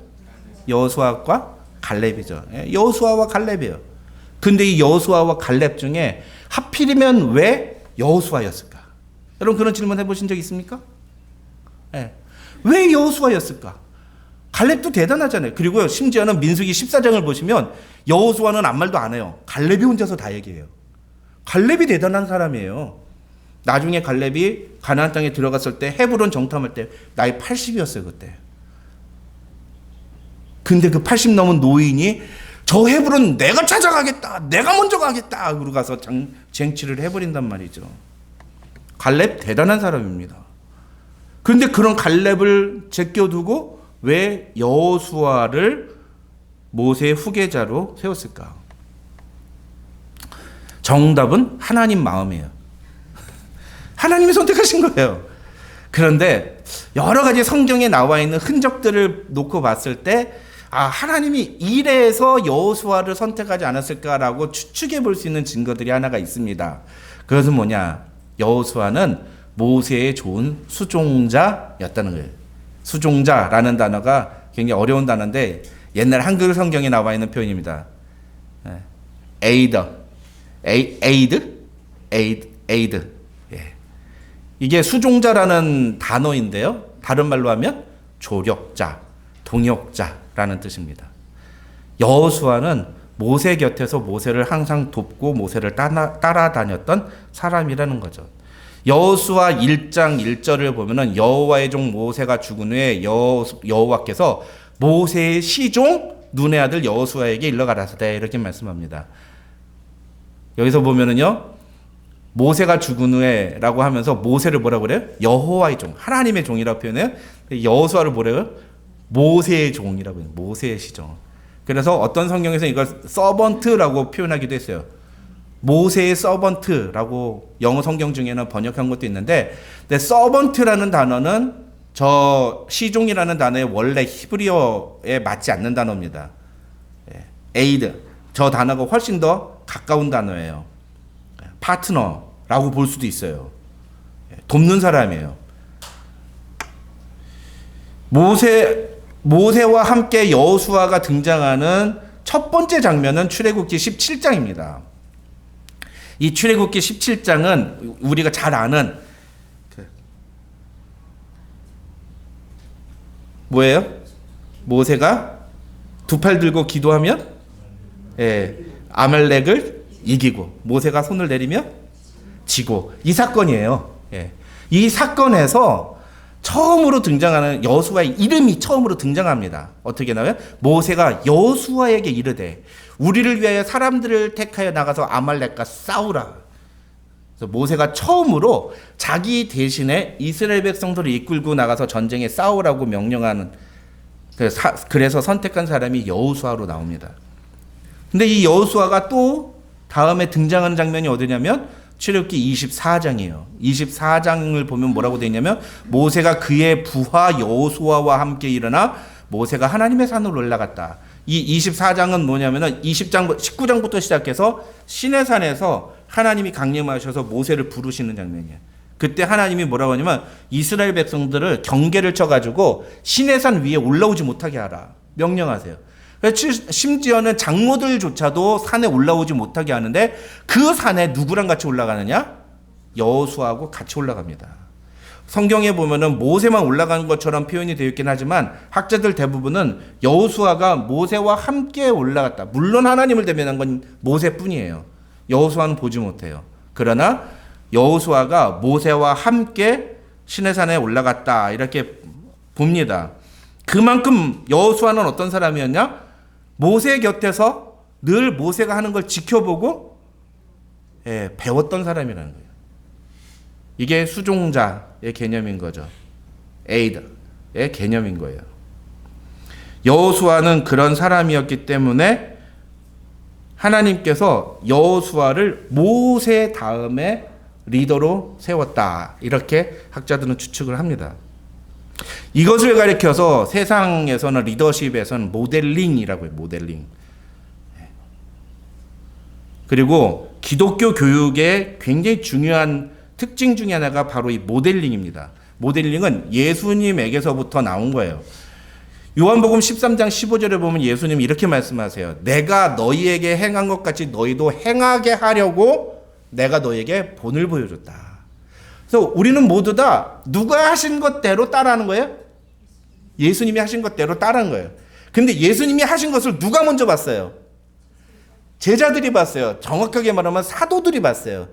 S1: 여호수아과 갈렙이죠. 여호수아와 갈렙이에요. 근데 이 여호수아와 갈렙 중에 하필이면 왜 여호수아였을까? 여러분 그런 질문 해보신 적 있습니까? 왜 여호수아였을까? 갈렙도 대단하잖아요. 그리고 심지어는 민수기 14장을 보시면 여호수아는 아무 말도 안 해요. 갈렙이 혼자서 다 얘기해요. 갈렙이 대단한 사람이에요. 나중에 갈렙이 가나안 땅에 들어갔을 때 헤브론 정탐할 때 나이 80이었어요 그때. 근데 그 80 넘은 노인이 저 헤브론 내가 찾아가겠다, 내가 먼저 가겠다 그러고 가서 쟁취를 해버린단 말이죠. 갈렙 대단한 사람입니다. 그런데 그런 갈렙을 제껴두고 왜 여호수아를 모세의 후계자로 세웠을까? 정답은 하나님 마음이에요. 하나님이 선택하신 거예요. 그런데 여러 가지 성경에 나와 있는 흔적들을 놓고 봤을 때 하나님이 이래서 여호수아를 선택하지 않았을까라고 추측해 볼 수 있는 증거들이 하나가 있습니다. 그것은 뭐냐? 여호수아는 모세의 좋은 수종자였다는 거예요. 수종자라는 단어가 굉장히 어려운 단어인데 옛날 한글 성경에 나와 있는 표현입니다. 에이드. 이게 수종자라는 단어인데요. 다른 말로 하면 조력자, 동역자라는 뜻입니다. 여호수아는 모세 곁에서 모세를 항상 돕고 모세를 따라다녔던 사람이라는 거죠. 여호수아 1장 1절을 보면은 여호와의 종 모세가 죽은 후에 여호와께서 모세의 시종 눈의 아들 여호수아에게 일러 가라사대 이렇게 말씀합니다. 여기서 보면은요. 모세가 죽은 후에라고 하면서 모세를 뭐라고 그래요? 여호와의 종, 하나님의 종이라고 표현해요. 여호수아를 뭐래요? 모세의 종이라고 해요. 모세의 시종. 그래서 어떤 성경에서 이걸 서번트라고 표현하기도 했어요. 모세의 서번트라고 영어 성경 중에는 번역한 것도 있는데, 근데 서번트라는 단어는 저 시종이라는 단어의 원래 히브리어에 맞지 않는 단어입니다. 에이드, 저 단어가 훨씬 더 가까운 단어예요. 파트너라고 볼 수도 있어요. 돕는 사람이에요. 모세와 함께 여호수아가 등장하는 첫 번째 장면은 출애굽기 17장입니다. 이 출애굽기 17장은 우리가 잘 아는 뭐예요? 모세가 두 팔 들고 기도하면 아말렉을 이기고 모세가 손을 내리며 지고 이 사건이에요. 이 사건에서 처음으로 등장하는 여호수아의 이름이 처음으로 등장합니다. 어떻게 나와요? 모세가 여호수아에게 이르되 우리를 위하여 사람들을 택하여 나가서 아말렉과 싸우라. 그래서 모세가 처음으로 자기 대신에 이스라엘 백성들을 이끌고 나가서 전쟁에 싸우라고 명령하는 그래서 선택한 사람이 여호수아로 나옵니다. 근데 이 여호수아가 또 다음에 등장하는 장면이 어디냐면 출애굽기 24장이에요. 24장을 보면 뭐라고 되어 있냐면 모세가 그의 부하 여호수아와 함께 일어나 모세가 하나님의 산으로 올라갔다. 이 24장은 뭐냐면은 19장부터 시작해서 시내산에서 하나님이 강림하셔서 모세를 부르시는 장면이에요. 그때 하나님이 뭐라고 하냐면 이스라엘 백성들을 경계를 쳐가지고 시내산 위에 올라오지 못하게 하라. 명령하세요. 심지어는 장로들조차도 산에 올라오지 못하게 하는데 그 산에 누구랑 같이 올라가느냐? 여호수아하고 같이 올라갑니다. 성경에 보면은 모세만 올라간 것처럼 표현이 되어 있긴 하지만 학자들 대부분은 여호수아가 모세와 함께 올라갔다. 물론 하나님을 대면한 건 모세뿐이에요. 여호수아는 보지 못해요. 그러나 여호수아가 모세와 함께 시내산에 올라갔다 이렇게 봅니다. 그만큼 여호수아는 어떤 사람이었냐? 모세 곁에서 늘 모세가 하는 걸 지켜보고 배웠던 사람이라는 거예요. 이게 수종자의 개념인 거죠. 에이드의 개념인 거예요. 여호수아는 그런 사람이었기 때문에 하나님께서 여호수아를 모세 다음에 리더로 세웠다. 이렇게 학자들은 추측을 합니다. 이것을 가리켜서 세상에서는 리더십에서는 모델링이라고 해요. 모델링. 그리고 기독교 교육의 굉장히 중요한 특징 중에 하나가 바로 이 모델링입니다. 모델링은 예수님에게서부터 나온 거예요. 요한복음 13장 15절에 보면 예수님이 이렇게 말씀하세요. 내가 너희에게 행한 것 같이 너희도 행하게 하려고 내가 너희에게 본을 보여줬다. 그래서 우리는 모두 다 누가 하신 것대로 따라하는 거예요? 예수님이 하신 것대로 따라하는 거예요. 근데 예수님이 하신 것을 누가 먼저 봤어요? 제자들이 봤어요. 정확하게 말하면 사도들이 봤어요.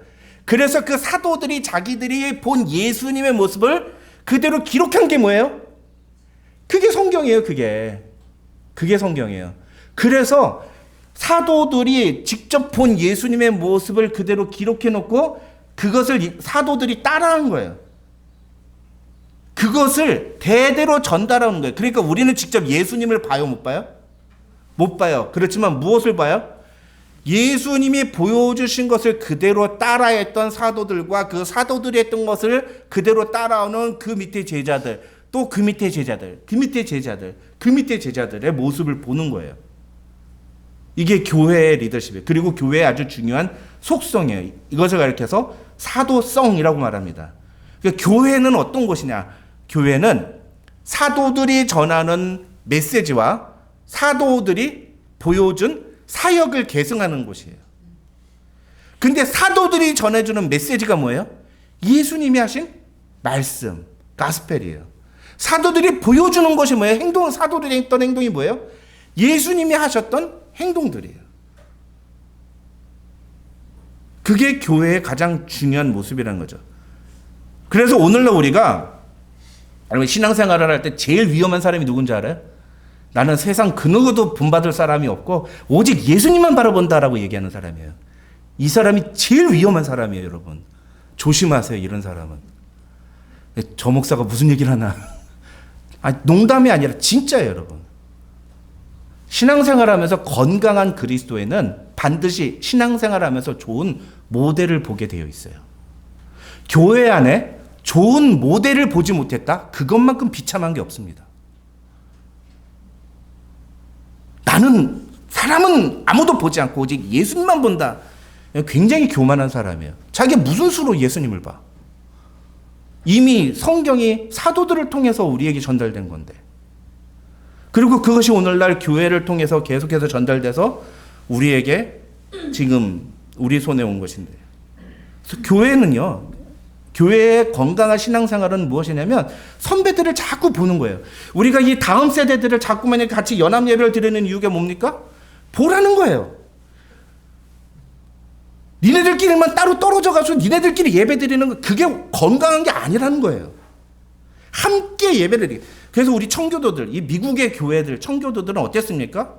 S1: 그래서 그 사도들이 자기들이 본 예수님의 모습을 그대로 기록한 게 뭐예요? 그게 성경이에요. 그게 성경이에요. 그래서 사도들이 직접 본 예수님의 모습을 그대로 기록해 놓고 그것을 사도들이 따라한 거예요. 그것을 대대로 전달하는 거예요. 그러니까 우리는 직접 예수님을 봐요, 못 봐요? 못 봐요. 그렇지만 무엇을 봐요? 예수님이 보여주신 것을 그대로 따라했던 사도들과 그 사도들이 했던 것을 그대로 따라오는 그 밑에 제자들, 또 그 밑에 제자들, 그 밑에 제자들, 그 밑에 제자들의 모습을 보는 거예요. 이게 교회의 리더십이에요. 그리고 교회의 아주 중요한 속성이에요. 이것을 가리켜서 사도성이라고 말합니다. 그러니까 교회는 어떤 곳이냐? 교회는 사도들이 전하는 메시지와 사도들이 보여준 사역을 계승하는 곳이에요. 근데 사도들이 전해주는 메시지가 뭐예요? 예수님이 하신 말씀, 가스펠이에요. 사도들이 보여주는 것이 뭐예요? 사도들이 했던 행동이 뭐예요? 예수님이 하셨던 행동들이에요. 그게 교회의 가장 중요한 모습이라는 거죠. 그래서 오늘날 우리가 신앙생활을 할 때 제일 위험한 사람이 누군지 알아요? 나는 세상 그 누구도 본받을 사람이 없고 오직 예수님만 바라본다라고 얘기하는 사람이에요. 이 사람이 제일 위험한 사람이에요, 여러분. 조심하세요, 이런 사람은. 저 목사가 무슨 얘기를 하나. 농담이 아니라 진짜예요, 여러분. 신앙생활하면서 건강한 그리스도인은 반드시 신앙생활하면서 좋은 모델을 보게 되어 있어요. 교회 안에 좋은 모델을 보지 못했다? 그것만큼 비참한 게 없습니다. 나는 사람은 아무도 보지 않고 오직 예수님만 본다. 굉장히 교만한 사람이에요. 자기가 무슨 수로 예수님을 봐? 이미 성경이 사도들을 통해서 우리에게 전달된 건데. 그리고 그것이 오늘날 교회를 통해서 계속해서 전달돼서 우리에게 지금 우리 손에 온 것인데. 그래서 교회는요. 교회의 건강한 신앙생활은 무엇이냐면 선배들을 자꾸 보는 거예요. 우리가 이 다음 세대들을 자꾸만 같이 연합 예배를 드리는 이유가 뭡니까? 보라는 거예요. 니네들끼리만 따로 떨어져 가서 니네들끼리 예배 드리는 거 그게 건강한 게 아니라는 거예요. 함께 예배를 드리고. 그래서 우리 청교도들, 이 미국의 교회들, 청교도들은 어땠습니까?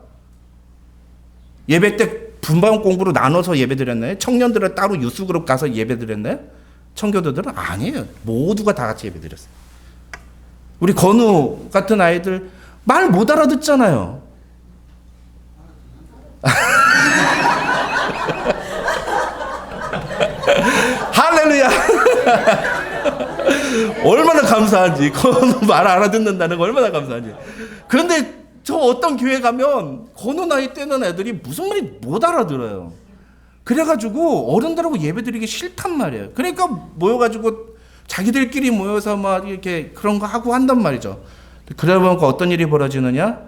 S1: 예배 때 분방 공부로 나눠서 예배 드렸나요? 청년들은 따로 유스그룹 가서 예배 드렸나요? 청교도들은 아니에요. 모두가 다 같이 예배 드렸어요. 우리 건우 같은 아이들 말 못 알아듣잖아요. 할렐루야. 얼마나 감사한지. 건우 말 알아듣는다는 거 얼마나 감사한지. 그런데 저 어떤 교회 가면 건우 나이 때는 애들이 무슨 말이 못 알아들어요. 그래가지고 어른들하고 예배드리기 싫단 말이에요. 그러니까 모여가지고 자기들끼리 모여서 막 이렇게 그런 거 하고 한단 말이죠. 그러다 보니까 어떤 일이 벌어지느냐?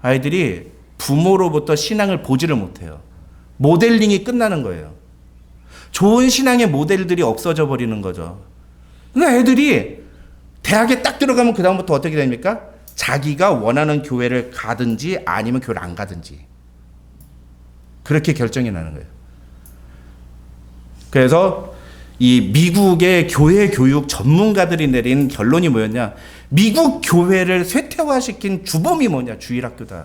S1: 아이들이 부모로부터 신앙을 보지를 못해요. 모델링이 끝나는 거예요. 좋은 신앙의 모델들이 없어져 버리는 거죠. 그러니까 애들이 대학에 딱 들어가면 그 다음부터 어떻게 됩니까? 자기가 원하는 교회를 가든지 아니면 교회를 안 가든지 그렇게 결정이 나는 거예요. 그래서 이 미국의 교회 교육 전문가들이 내린 결론이 뭐였냐? 미국 교회를 쇠퇴화시킨 주범이 뭐냐? 주일학교다.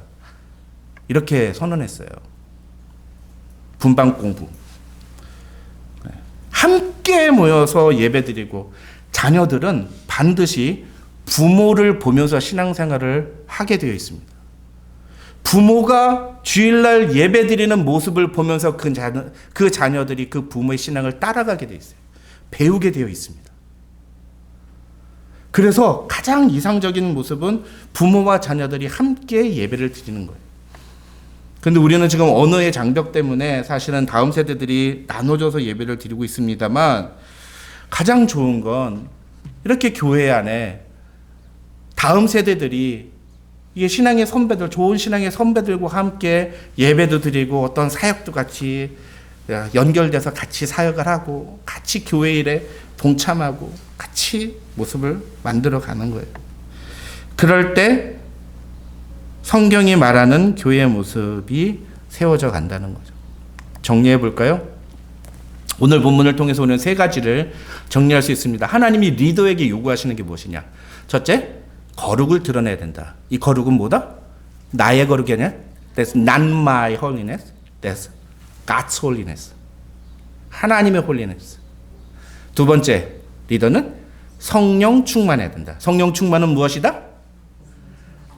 S1: 이렇게 선언했어요. 분방 공부. 함께 모여서 예배드리고 자녀들은 반드시 부모를 보면서 신앙생활을 하게 되어 있습니다. 부모가 주일날 예배드리는 모습을 보면서 그 자녀들이 그 부모의 신앙을 따라가게 되어 있어요. 배우게 되어 있습니다. 그래서 가장 이상적인 모습은 부모와 자녀들이 함께 예배를 드리는 거예요. 근데 우리는 지금 언어의 장벽 때문에 사실은 다음 세대들이 나눠져서 예배를 드리고 있습니다만 가장 좋은 건 이렇게 교회 안에 다음 세대들이 이게 신앙의 선배들, 좋은 신앙의 선배들과 함께 예배도 드리고 어떤 사역도 같이 연결돼서 같이 사역을 하고 같이 교회 일에 동참하고 같이 모습을 만들어 가는 거예요. 그럴 때 성경이 말하는 교회의 모습이 세워져 간다는 거죠. 정리해 볼까요? 오늘 본문을 통해서 우리는 세 가지를 정리할 수 있습니다. 하나님이 리더에게 요구하시는 게 무엇이냐? 첫째, 거룩을 드러내야 된다. 이 거룩은 뭐다? 나의 거룩이 아니라 That's not my holiness. That's God's holiness. 하나님의 holiness. 두 번째, 리더는 성령 충만해야 된다. 성령 충만은 무엇이다?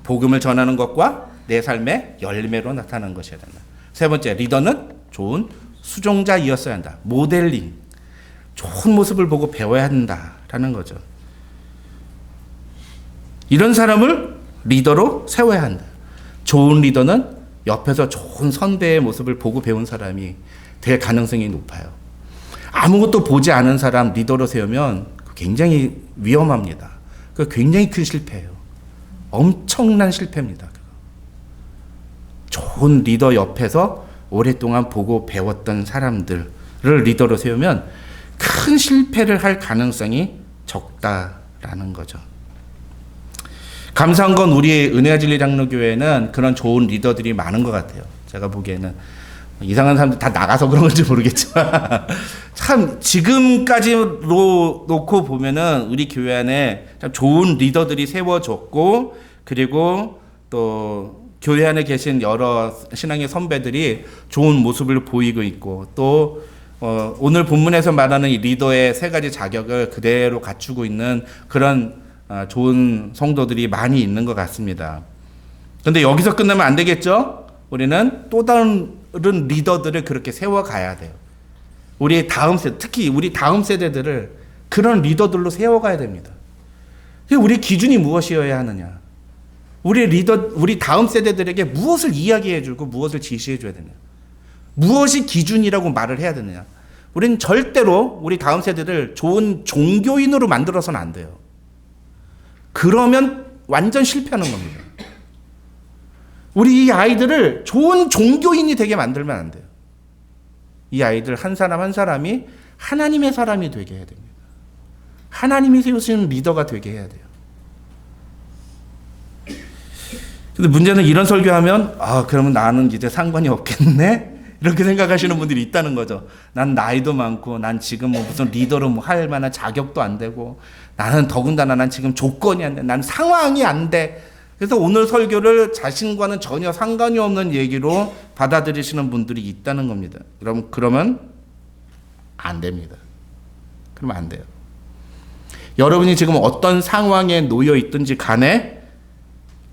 S1: 복음을 전하는 것과 내 삶의 열매로 나타나는 것이어야 된다. 세 번째, 리더는 좋은 수종자이었어야 한다. 모델링. 좋은 모습을 보고 배워야 한다라는 거죠. 이런 사람을 리더로 세워야 한다. 좋은 리더는 옆에서 좋은 선배의 모습을 보고 배운 사람이 될 가능성이 높아요. 아무것도 보지 않은 사람 리더로 세우면 굉장히 위험합니다. 그 굉장히 큰 실패예요. 엄청난 실패입니다. 좋은 리더 옆에서 오랫동안 보고 배웠던 사람들을 리더로 세우면 큰 실패를 할 가능성이 적다라는 거죠. 감사한 건 우리 은혜와 진리 장로교회는 그런 좋은 리더들이 많은 것 같아요. 제가 보기에는 이상한 사람들 다 나가서 그런 건지 모르겠지만 참 지금까지로 놓고 보면은 우리 교회 안에 참 좋은 리더들이 세워졌고 그리고 또 교회 안에 계신 여러 신앙의 선배들이 좋은 모습을 보이고 있고 또 오늘 본문에서 말하는 이 리더의 세 가지 자격을 그대로 갖추고 있는 그런 좋은 성도들이 많이 있는 것 같습니다. 그런데 여기서 끝나면 안 되겠죠? 우리는 또 다른 리더들을 그렇게 세워가야 돼요. 우리 다음 세대, 특히 우리 다음 세대들을 그런 리더들로 세워가야 됩니다. 우리 기준이 무엇이어야 하느냐? 우리 다음 세대들에게 무엇을 이야기해주고 무엇을 지시해줘야 되느냐? 무엇이 기준이라고 말을 해야 되느냐? 우리는 절대로 우리 다음 세대를 좋은 종교인으로 만들어서는 안 돼요. 그러면 완전 실패하는 겁니다. 우리 이 아이들을 좋은 종교인이 되게 만들면 안 돼요. 이 아이들 한 사람 한 사람이 하나님의 사람이 되게 해야 됩니다. 하나님이 세우시는 리더가 되게 해야 돼요. 근데 문제는 이런 설교하면 그러면 나는 이제 상관이 없겠네? 이렇게 생각하시는 분들이 있다는 거죠. 난 나이도 많고 난 지금 무슨 리더로 할 만한 자격도 안 되고 나는 더군다나 난 지금 조건이 안 돼. 난 상황이 안 돼. 그래서 오늘 설교를 자신과는 전혀 상관이 없는 얘기로 받아들이시는 분들이 있다는 겁니다. 그러면 안 됩니다. 그러면 안 돼요. 여러분이 지금 어떤 상황에 놓여 있든지 간에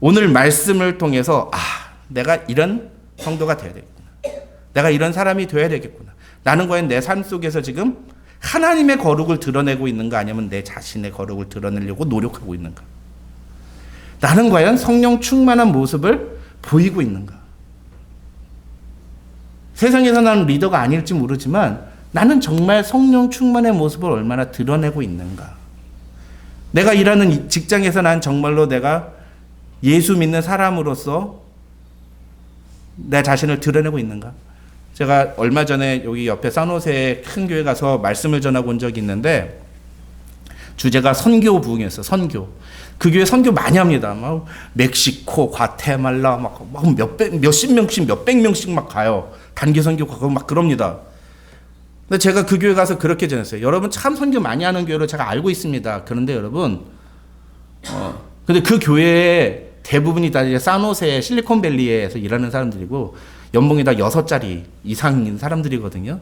S1: 오늘 말씀을 통해서 내가 이런 성도가 되어야 되겠구나. 내가 이런 사람이 되어야 되겠구나. 나는 과연 내 삶 속에서 지금 하나님의 거룩을 드러내고 있는가 아니면 내 자신의 거룩을 드러내려고 노력하고 있는가. 나는 과연 성령 충만한 모습을 보이고 있는가. 세상에서 나는 리더가 아닐지 모르지만 나는 정말 성령 충만의 모습을 얼마나 드러내고 있는가. 내가 일하는 직장에서 난 정말로 내가 예수 믿는 사람으로서 내 자신을 드러내고 있는가? 제가 얼마 전에 여기 옆에 산호세에 큰 교회 가서 말씀을 전하고 온 적이 있는데 주제가 선교 부흥이었어요. 선교. 그 교회 선교 많이 합니다. 막 멕시코, 과테말라 막 몇십 명씩 몇백 명씩 막 가요. 단기 선교 가고 막 그럽니다. 근데 제가 그 교회 가서 그렇게 전했어요. 여러분 참 선교 많이 하는 교회로 제가 알고 있습니다. 그런데 여러분 근데 그 교회에 대부분이 다 이제 사노세 실리콘밸리에서 일하는 사람들이고 연봉이 다 6자리 이상인 사람들이거든요.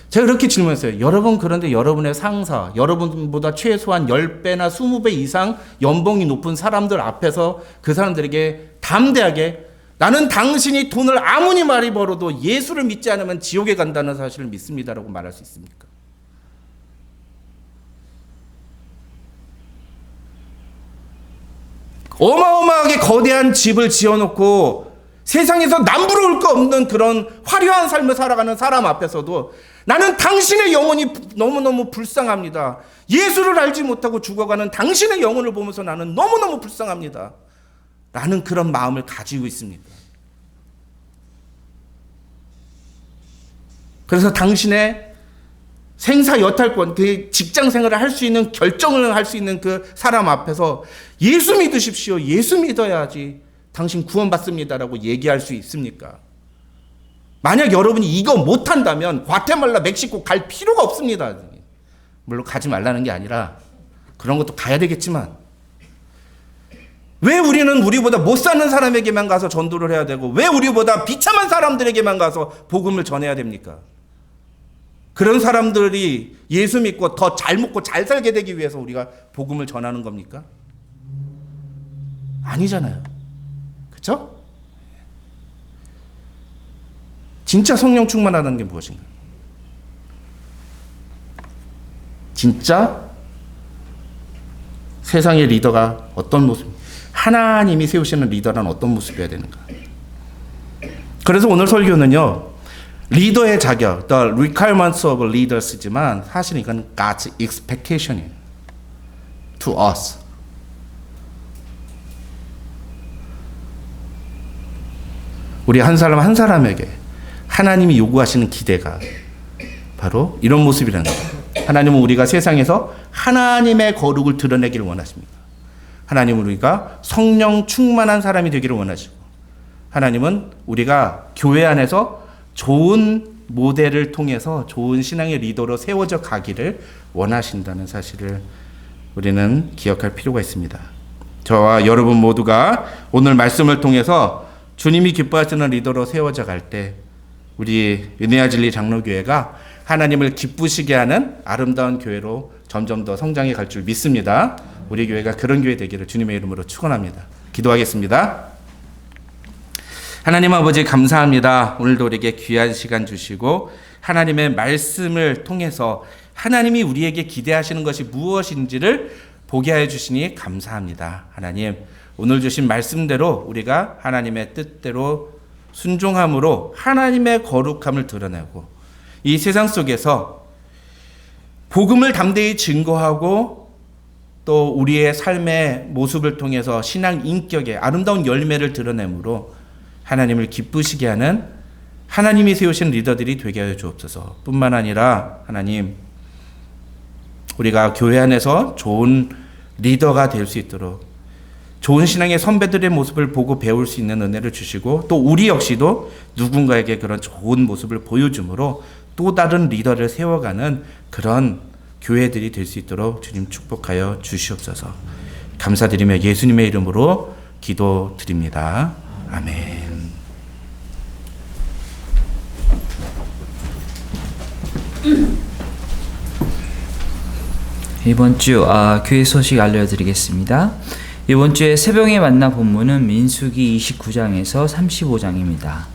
S1: 제가 그렇게 질문했어요. 여러분 그런데 여러분의 상사, 여러분보다 최소한 10배나 20배 이상 연봉이 높은 사람들 앞에서 그 사람들에게 담대하게 나는 당신이 돈을 아무리 많이 벌어도 예수를 믿지 않으면 지옥에 간다는 사실을 믿습니다라고 말할 수 있습니까? 어마어마하게 거대한 집을 지어놓고 세상에서 남부러울 거 없는 그런 화려한 삶을 살아가는 사람 앞에서도 나는 당신의 영혼이 너무너무 불쌍합니다. 예수를 알지 못하고 죽어가는 당신의 영혼을 보면서 나는 너무너무 불쌍합니다. 라는 그런 마음을 가지고 있습니다. 그래서 당신의 생사 여탈권, 그 직장 생활을 할 수 있는 결정을 할 수 있는 그 사람 앞에서 예수 믿으십시오. 예수 믿어야지 당신 구원받습니다라고 얘기할 수 있습니까? 만약 여러분이 이거 못한다면 과테말라, 멕시코 갈 필요가 없습니다. 물론 가지 말라는 게 아니라 그런 것도 가야 되겠지만 왜 우리는 우리보다 못 사는 사람에게만 가서 전도를 해야 되고 왜 우리보다 비참한 사람들에게만 가서 복음을 전해야 됩니까? 그런 사람들이 예수 믿고 더 잘 먹고 잘 살게 되기 위해서 우리가 복음을 전하는 겁니까? 아니잖아요. 그렇죠? 진짜 성령 충만하다는 게 무엇인가? 진짜 세상의 리더가 어떤 모습, 하나님이 세우시는 리더란 어떤 모습이어야 되는가? 그래서 오늘 설교는요, 리더의 자격, the requirements of leaders지만 사실 이건 God's expectation이에요. To us. 우리 한 사람 한 사람에게 하나님이 요구하시는 기대가 바로 이런 모습이라는 거예요. 하나님은 우리가 세상에서 하나님의 거룩을 드러내기를 원하십니다. 하나님은 우리가 성령 충만한 사람이 되기를 원하시고 하나님은 우리가 교회 안에서 좋은 모델을 통해서 좋은 신앙의 리더로 세워져 가기를 원하신다는 사실을 우리는 기억할 필요가 있습니다. 저와 여러분 모두가 오늘 말씀을 통해서 주님이 기뻐하시는 리더로 세워져 갈 때 우리 은혜와 진리 장로교회가 하나님을 기쁘시게 하는 아름다운 교회로 점점 더 성장해 갈 줄 믿습니다. 우리 교회가 그런 교회 되기를 주님의 이름으로 축원합니다. 기도하겠습니다. 하나님 아버지 감사합니다. 오늘도 우리에게 귀한 시간 주시고 하나님의 말씀을 통해서 하나님이 우리에게 기대하시는 것이 무엇인지를 보게 하여 주시니 감사합니다. 하나님 오늘 주신 말씀대로 우리가 하나님의 뜻대로 순종함으로 하나님의 거룩함을 드러내고 이 세상 속에서 복음을 담대히 증거하고 또 우리의 삶의 모습을 통해서 신앙 인격의 아름다운 열매를 드러내므로 하나님을 기쁘시게 하는 하나님이 세우신 리더들이 되게 하여 주옵소서. 뿐만 아니라 하나님 우리가 교회 안에서 좋은 리더가 될 수 있도록 좋은 신앙의 선배들의 모습을 보고 배울 수 있는 은혜를 주시고 또 우리 역시도 누군가에게 그런 좋은 모습을 보여줌으로 또 다른 리더를 세워가는 그런 교회들이 될 수 있도록 주님 축복하여 주시옵소서. 감사드리며 예수님의 이름으로 기도드립니다. 아멘.
S4: 이번 주 교회 소식 알려드리겠습니다. 이번 주에 새벽에 만나 본문은 민수기 29장에서 35장입니다.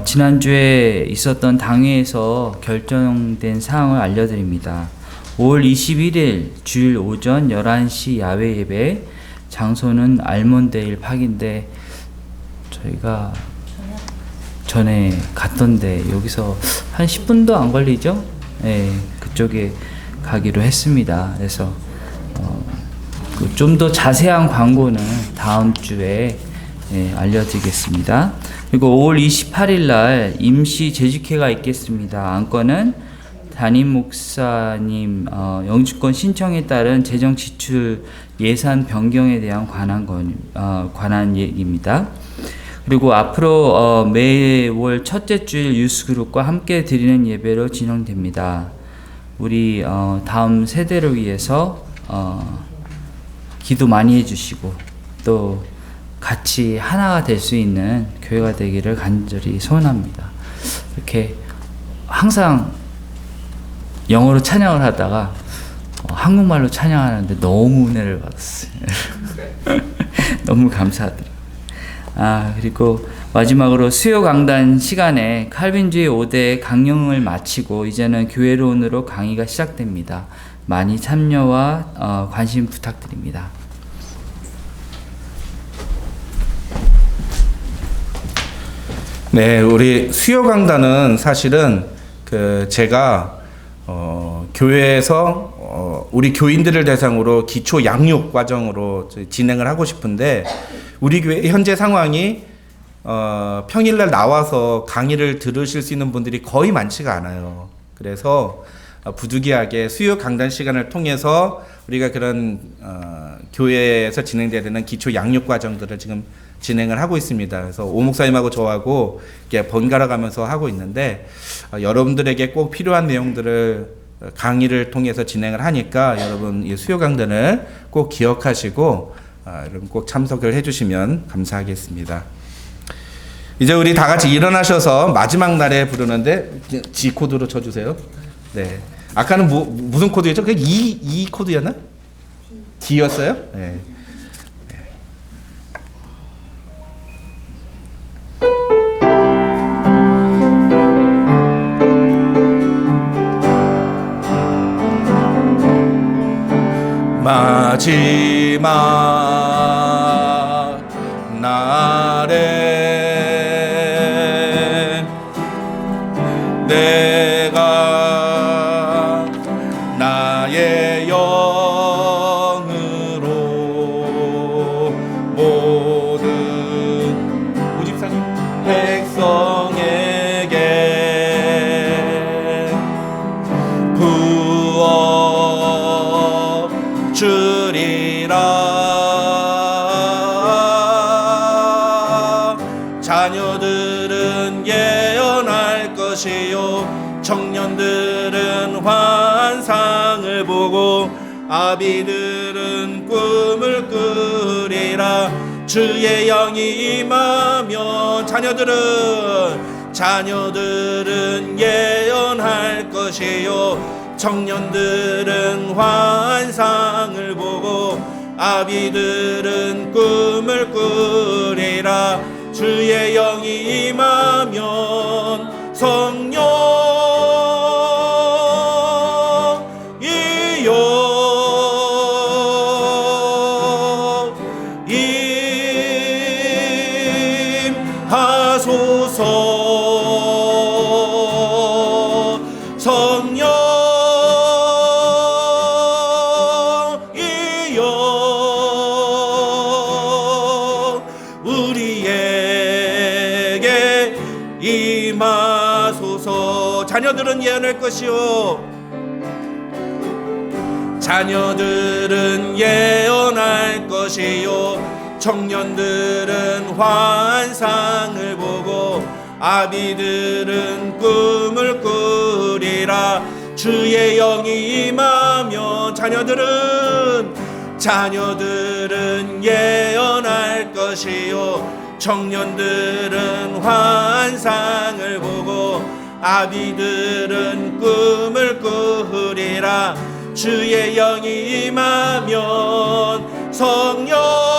S4: 지난주에 있었던 당회에서 결정된 사항을 알려드립니다. 5월 21일 주일 오전 11시 야외 예배, 장소는 알몬데일 파크인데 저희가 전에 갔던데 여기서 한 10분도 안 걸리죠? 네, 그쪽에 가기로 했습니다. 그래서 좀 더 자세한 광고는 다음 주에 알려드리겠습니다. 그리고 5월 28일 날 임시 재직회가 있겠습니다. 안건은 담임 목사님 영주권 신청에 따른 재정 지출 예산 변경에 대한 관한 얘기입니다. 그리고 앞으로 매월 첫째 주일 유스그룹과 함께 드리는 예배로 진행됩니다. 우리 다음 세대를 위해서 기도 많이 해주시고 또 같이 하나가 될 수 있는 교회가 되기를 간절히 소원합니다. 이렇게 항상 영어로 찬양을 하다가 한국말로 찬양하는데 너무 은혜를 받았어요. 너무 감사하더라고요. 그리고 마지막으로 수요 강단 시간에 칼빈주의 5대 강령을 마치고 이제는 교회론으로 강의가 시작됩니다. 많이 참여와 관심 부탁드립니다.
S1: 네, 우리 수요 강단은 사실은 제가 교회에서 우리 교인들을 대상으로 기초 양육 과정으로 진행을 하고 싶은데 우리 교회 현재 상황이 평일날 나와서 강의를 들으실 수 있는 분들이 거의 많지가 않아요. 그래서 부득이하게 수요 강단 시간을 통해서 우리가 그런 교회에서 진행돼야 되는 기초 양육 과정들을 지금 진행을 하고 있습니다. 그래서 오 목사님하고 저하고 이렇게 번갈아 가면서 하고 있는데 여러분들에게 꼭 필요한 내용들을 강의를 통해서 진행을 하니까 여러분 이 수요 강단을 꼭 기억하시고 여러분 꼭 참석을 해주시면 감사하겠습니다. 이제 우리 다 같이 일어나셔서 마지막 날에 부르는데 G 코드로 쳐주세요. 네. 아까는 무슨 코드였죠? 그 E 코드였나? D였어요? 네. 마지막 날에 내가 나의 영으로 모든 오집사님 백성에게 부어 주리라. 자녀들은 예언할 것이요 청년들은 환상을 보고 아비들은 꿈을 꾸리라. 주의 영이 임하면 자녀들은 예언할 것이요 청년들은 환상을 보고 아비들은 꿈을 꾸리라. 주의 영이 임하면 성령이여 임하소서. 성령이여 우리에게 임하소서. 자녀들은 예언할 것이요 자녀들은 예언할 것이요 청년들은 환상을 보고 아비들은 꿈을 꾸리라. 주의 영이 임하면 자녀들은 예언할 것이요 청년들은 환상을 보고 아비들은 꿈을 꾸리라. 주의 영이 임하면 성령이여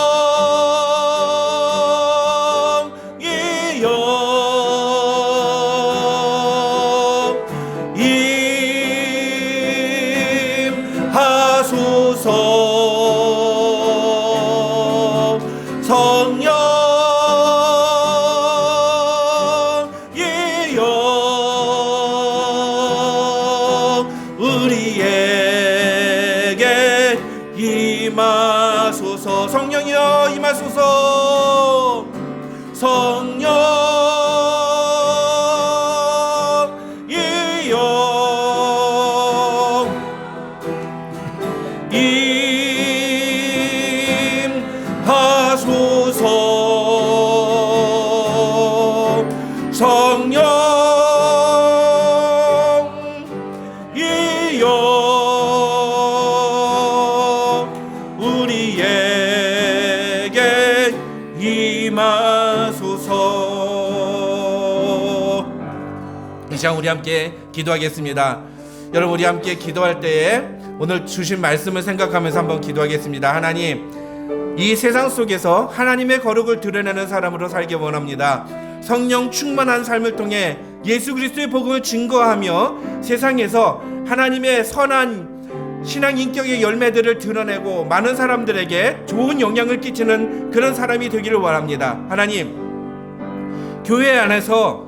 S1: 임하소서. 성령이여 우리에게 임하소서. 성령이 임하소서. 이 시간 우리 함께 기도하겠습니다. 여러분, 우리 함께 기도할 때에 오늘 주신 말씀을 생각하면서 한번 기도하겠습니다. 하나님, 이 세상 속에서 하나님의 거룩을 드러내는 사람으로 살기 원합니다. 성령 충만한 삶을 통해 예수 그리스도의 복음을 증거하며 세상에서 하나님의 선한 신앙 인격의 열매들을 드러내고 많은 사람들에게 좋은 영향을 끼치는 그런 사람이 되기를 원합니다. 하나님, 교회 안에서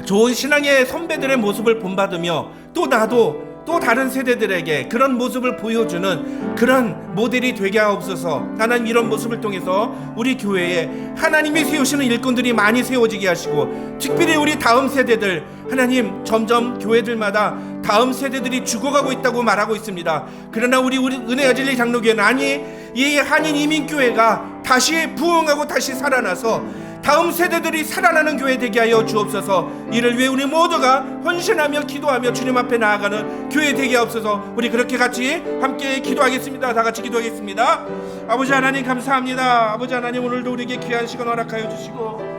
S1: 좋은 신앙의 선배들의 모습을 본받으며 또 나도 또 다른 세대들에게 그런 모습을 보여주는 그런 모델이 되게 하옵소서. 하나님, 이런 모습을 통해서 우리 교회에 하나님이 세우시는 일꾼들이 많이 세워지게 하시고, 특별히 우리 다음 세대들, 하나님, 점점 교회들마다 다음 세대들이 죽어가고 있다고 말하고 있습니다. 그러나 우리 은혜와 진리 장로교회는 아니, 이 한인 이민교회가 다시 부흥하고 다시 살아나서 다음 세대들이 살아나는 교회 되게 하여 주옵소서. 이를 위해 우리 모두가 헌신하며 기도하며 주님 앞에 나아가는 교회 되게 하옵소서. 우리 그렇게 같이 함께 기도하겠습니다. 다 같이 기도하겠습니다. 아버지 하나님, 감사합니다. 아버지 하나님, 오늘도 우리에게 귀한 시간 허락하여 주시고,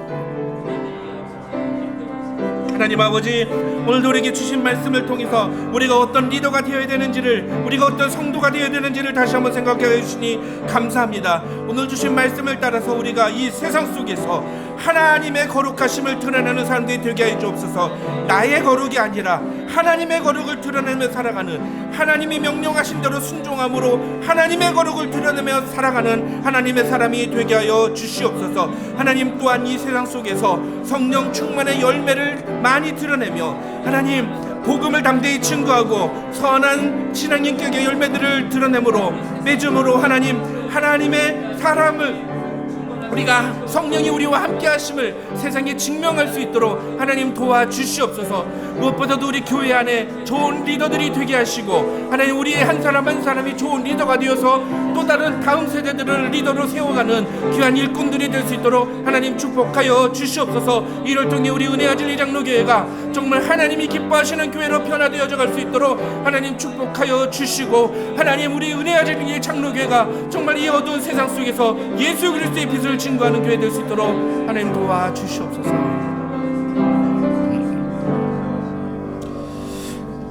S1: 하나님 아버지, 오늘도 우리에게 주신 말씀을 통해서 우리가 어떤 리더가 되어야 되는지를, 우리가 어떤 성도가 되어야 되는지를 다시 한번 생각해 주시니 감사합니다. 오늘 주신 말씀을 따라서 우리가 이 세상 속에서 하나님의 거룩하심을 드러내는 사람들이 되게 해 주옵소서. 나의 거룩이 아니라 하나님의 거룩을 드러내며 살아가는, 하나님이 명령하신 대로 순종함으로 하나님의 거룩을 드러내며 살아가는 하나님의 사람이 되게 하여 주시옵소서. 하나님, 또한 이 세상 속에서 성령 충만의 열매를 많이 드러내며 하나님 복음을 담대히 증거하고 선한 신앙 인격의 열매들을 드러내므로 맺음으로 하나님의 사람을, 우리가 성령이 우리와 함께 하심을 세상에 증명할 수 있도록 하나님 도와주시옵소서. 무엇보다도 우리 교회 안에 좋은 리더들이 되게 하시고, 하나님, 우리의 한 사람 한 사람이 좋은 리더가 되어서 또 다른 다음 세대들을 리더로 세워가는 귀한 일꾼들이 될 수 있도록 하나님 축복하여 주시옵소서. 이를 통해 우리 은혜와 진리 장로교회가 정말 하나님이 기뻐하시는 교회로 변화되어져 갈 수 있도록 하나님 축복하여 주시고, 하나님, 우리 은혜와 진리 장로교회가 정말 이 어두운 세상 속에서 예수 그리스도의 빛을 증거하는 교회 될 수 있도록 하나님 도와주시옵소서.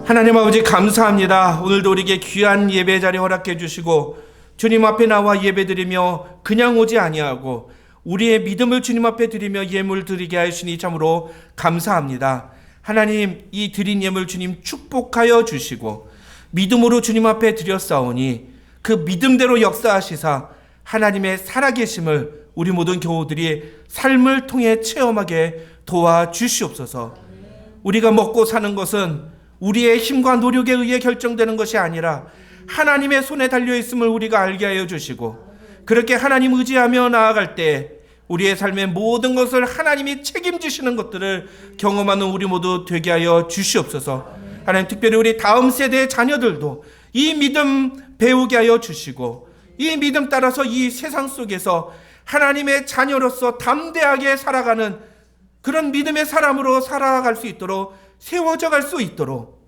S1: 하나님 아버지, 감사합니다. 오늘도 우리에게 귀한 예배 자리 허락해 주시고 주님 앞에 나와 예배드리며 그냥 오지 아니하고 우리의 믿음을 주님 앞에 드리며 예물 드리게 하시니 참으로 감사합니다. 하나님, 이 드린 예물 주님 축복하여 주시고 믿음으로 주님 앞에 드렸사오니 그 믿음대로 역사하시사 하나님의 살아계심을 우리 모든 교우들이 삶을 통해 체험하게 도와주시옵소서. 우리가 먹고 사는 것은 우리의 힘과 노력에 의해 결정되는 것이 아니라 하나님의 손에 달려있음을 우리가 알게 하여 주시고, 그렇게 하나님 의지하며 나아갈 때 우리의 삶의 모든 것을 하나님이 책임지시는 것들을 경험하는 우리 모두 되게 하여 주시옵소서. 하나님, 특별히 우리 다음 세대의 자녀들도 이 믿음 배우게 하여 주시고, 이 믿음 따라서 이 세상 속에서 하나님의 자녀로서 담대하게 살아가는 그런 믿음의 사람으로 살아갈 수 있도록 세워져 갈 수 있도록,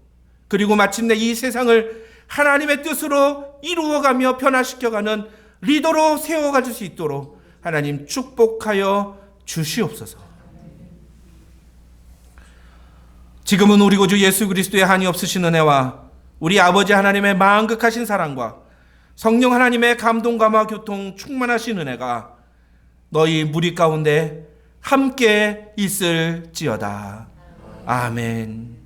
S1: 그리고 마침내 이 세상을 하나님의 뜻으로 이루어가며 변화시켜가는 리더로 세워갈 수 있도록 하나님 축복하여 주시옵소서. 지금은 우리 구주 예수 그리스도의 한이 없으신 은혜와 우리 아버지 하나님의 만극하신 사랑과 성령 하나님의 감동 감화 교통 충만하신 은혜가 너희 무리 가운데 함께 있을지어다. 아멘.